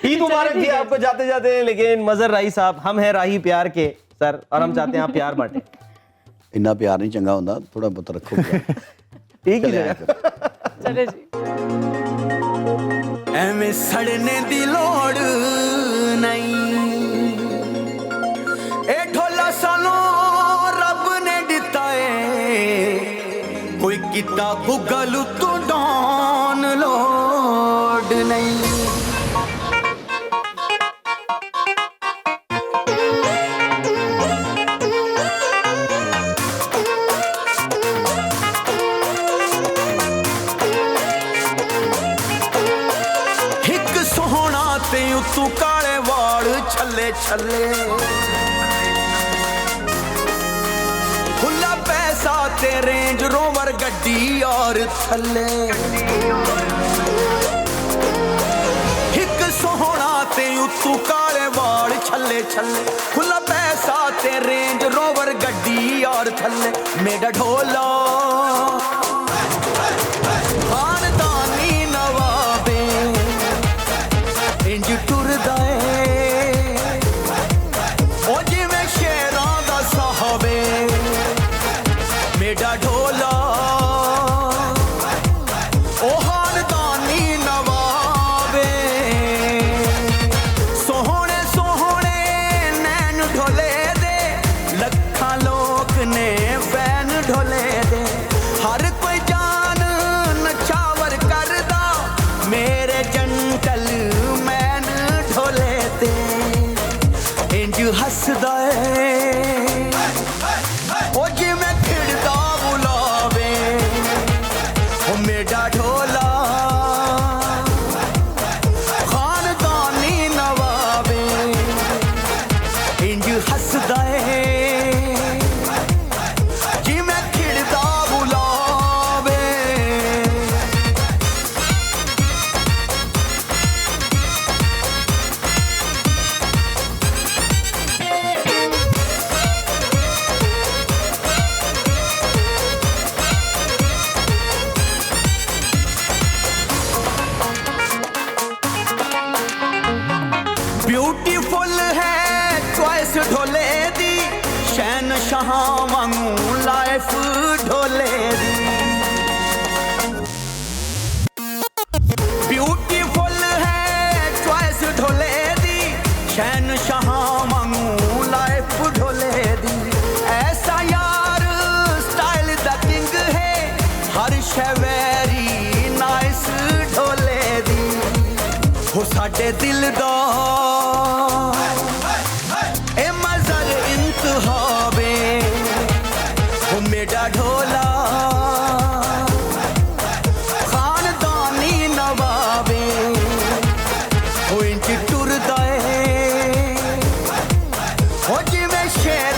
ईद मुबारक जी आपको जाते जाते। लेकिन मज़हर राही साहब, हम हैं राही प्यार के सर, और हम चाहते हैं आप प्यार बांटें। इन्ना प्यार नहीं चंगा होता, थोड़ा बहुत रखो प्यार। ठीक है, चले जी। ਐਵੇਂ ਸੜਨੇ ਦੀ ਲੋੜ ਨਹੀਂ, ਇਹ ਢੋਲਾ ਸਾਨੂੰ ਰੱਬ ਨੇ ਦਿੱਤਾ ਏ, ਕੋਈ ਕੀਤਾ ਗੂਗਲ ਤੋਂ ਡਾਉਨ ਲੋੜ ਨਹੀਂ। ਤੇ ਉਤੋਂ ਕਾਲੇ ਵਾਲ ਛੱਲੇ ਛੱਲੇ, ਖੁੱਲਾ ਪੈਸਾ ਤੇ ਰੇਂਜ ਰੋਵਰ ਗੱਡੀ ਔਰ ਥੱਲੇ, ਇੱਕ ਸੋਹਣਾ ਤੇ ਉਤੋਂ ਕਾਲੇ ਵਾਲ ਛੱਲੇ ਛੱਲੇ, ਖੁੱਲਾ ਪੈਸਾ ਤੇ ਰੇਂਜ ਰੋਵਰ ਗੱਡੀ ਔਰ ਥੱਲੇ, ਮੇਰਾ ਢੋਲਾ ਖਾਨਦਾਨੀ ਨਵਾਬੇ ਇੰਜ ਟੁਰਦਾ ਏ, ਉਹ ਜਿਵੇਂ ਸ਼ੇਰਾਂ ਦਾ ਸਾਹਬੇ, ਮੇਰਾ ਢੋਲਾ ਉਹ ਖਾਨਦਾਨੀ ਨਵਾਬੇ, ਸੋਹਣੇ ਸੋਹਣੇ ਨੈਣ ਢੋਲੇ ਦੇ, ਲੱਖਾਂ ਲੋਕ ਨੇ ਫੈਨ ਢੋਲੇ ਦੇ, ਹਰ ਕੋਈ ਜਾਨ ਨਚਾਵਰ ਕਰਦਾ ਮੇਰੇ ਜੰਟਲ ਇੰਜ ਹੱਸਦਾ ਏ, ਉਹ ਜਿਵੇਂ ਖਿੜਦਾ ਬੁਲਾਵੇ, ਉਹ ਮੇਰਾ ਢੋਲਾ ਖਾਨਦਾਨੀ ਨਵਾਬੇ, ਇੰਜ ਹੱਸਦਾ ਏ, ਜਿਵੇਂ ਖਿੜਦਾ ਬੁਲਾਵੇ। ਬਿਊਟੀਫੁਲ ਹੈ ਚੁਆਇਸ ਢੋਲੇ ਦੀ, ਸ਼ਹਿਨਸ਼ਾਹਾਂ ਵਾਂਗੂ ਲਾਈਫ ਢੋਲੇ ਦੀ, ਬਿਊਟੀਫੁਲ ਹੈ ਚੁਆਇਸ ਢੋਲੇ ਦੀ, ਸ਼ਹਿਨਸ਼ਾਹਾਂ ਵਾਂਗੂ ਲਾਈਫ ਢੋਲੇ ਦੀ, ਐਸਾ ਯਾਰ ਸਟਾਈਲ ਦਾ ਕਿੰਗ ਹੈ, ਹਰ ਸ਼ੈ ਵੈਰੀ ਨਾਈਸ ਢੋਲੇ ਦੀ, ਹੋ ਸਾਡੇ ਦਿਲ ਦਾ ਇਹ ਮਜ਼ਰ ਇੰਤਹਾਬੇ, ਹੋ ਮੇਰਾ ਢੋਲਾ ਖਾਨਦਾਨੀ ਨਵਾਬੇ, ਹੋ ਇੰਜ ਟੁਰਦਾ ਏ, ਹੋ ਜਿਵੇਂ ਸ਼ੇਰ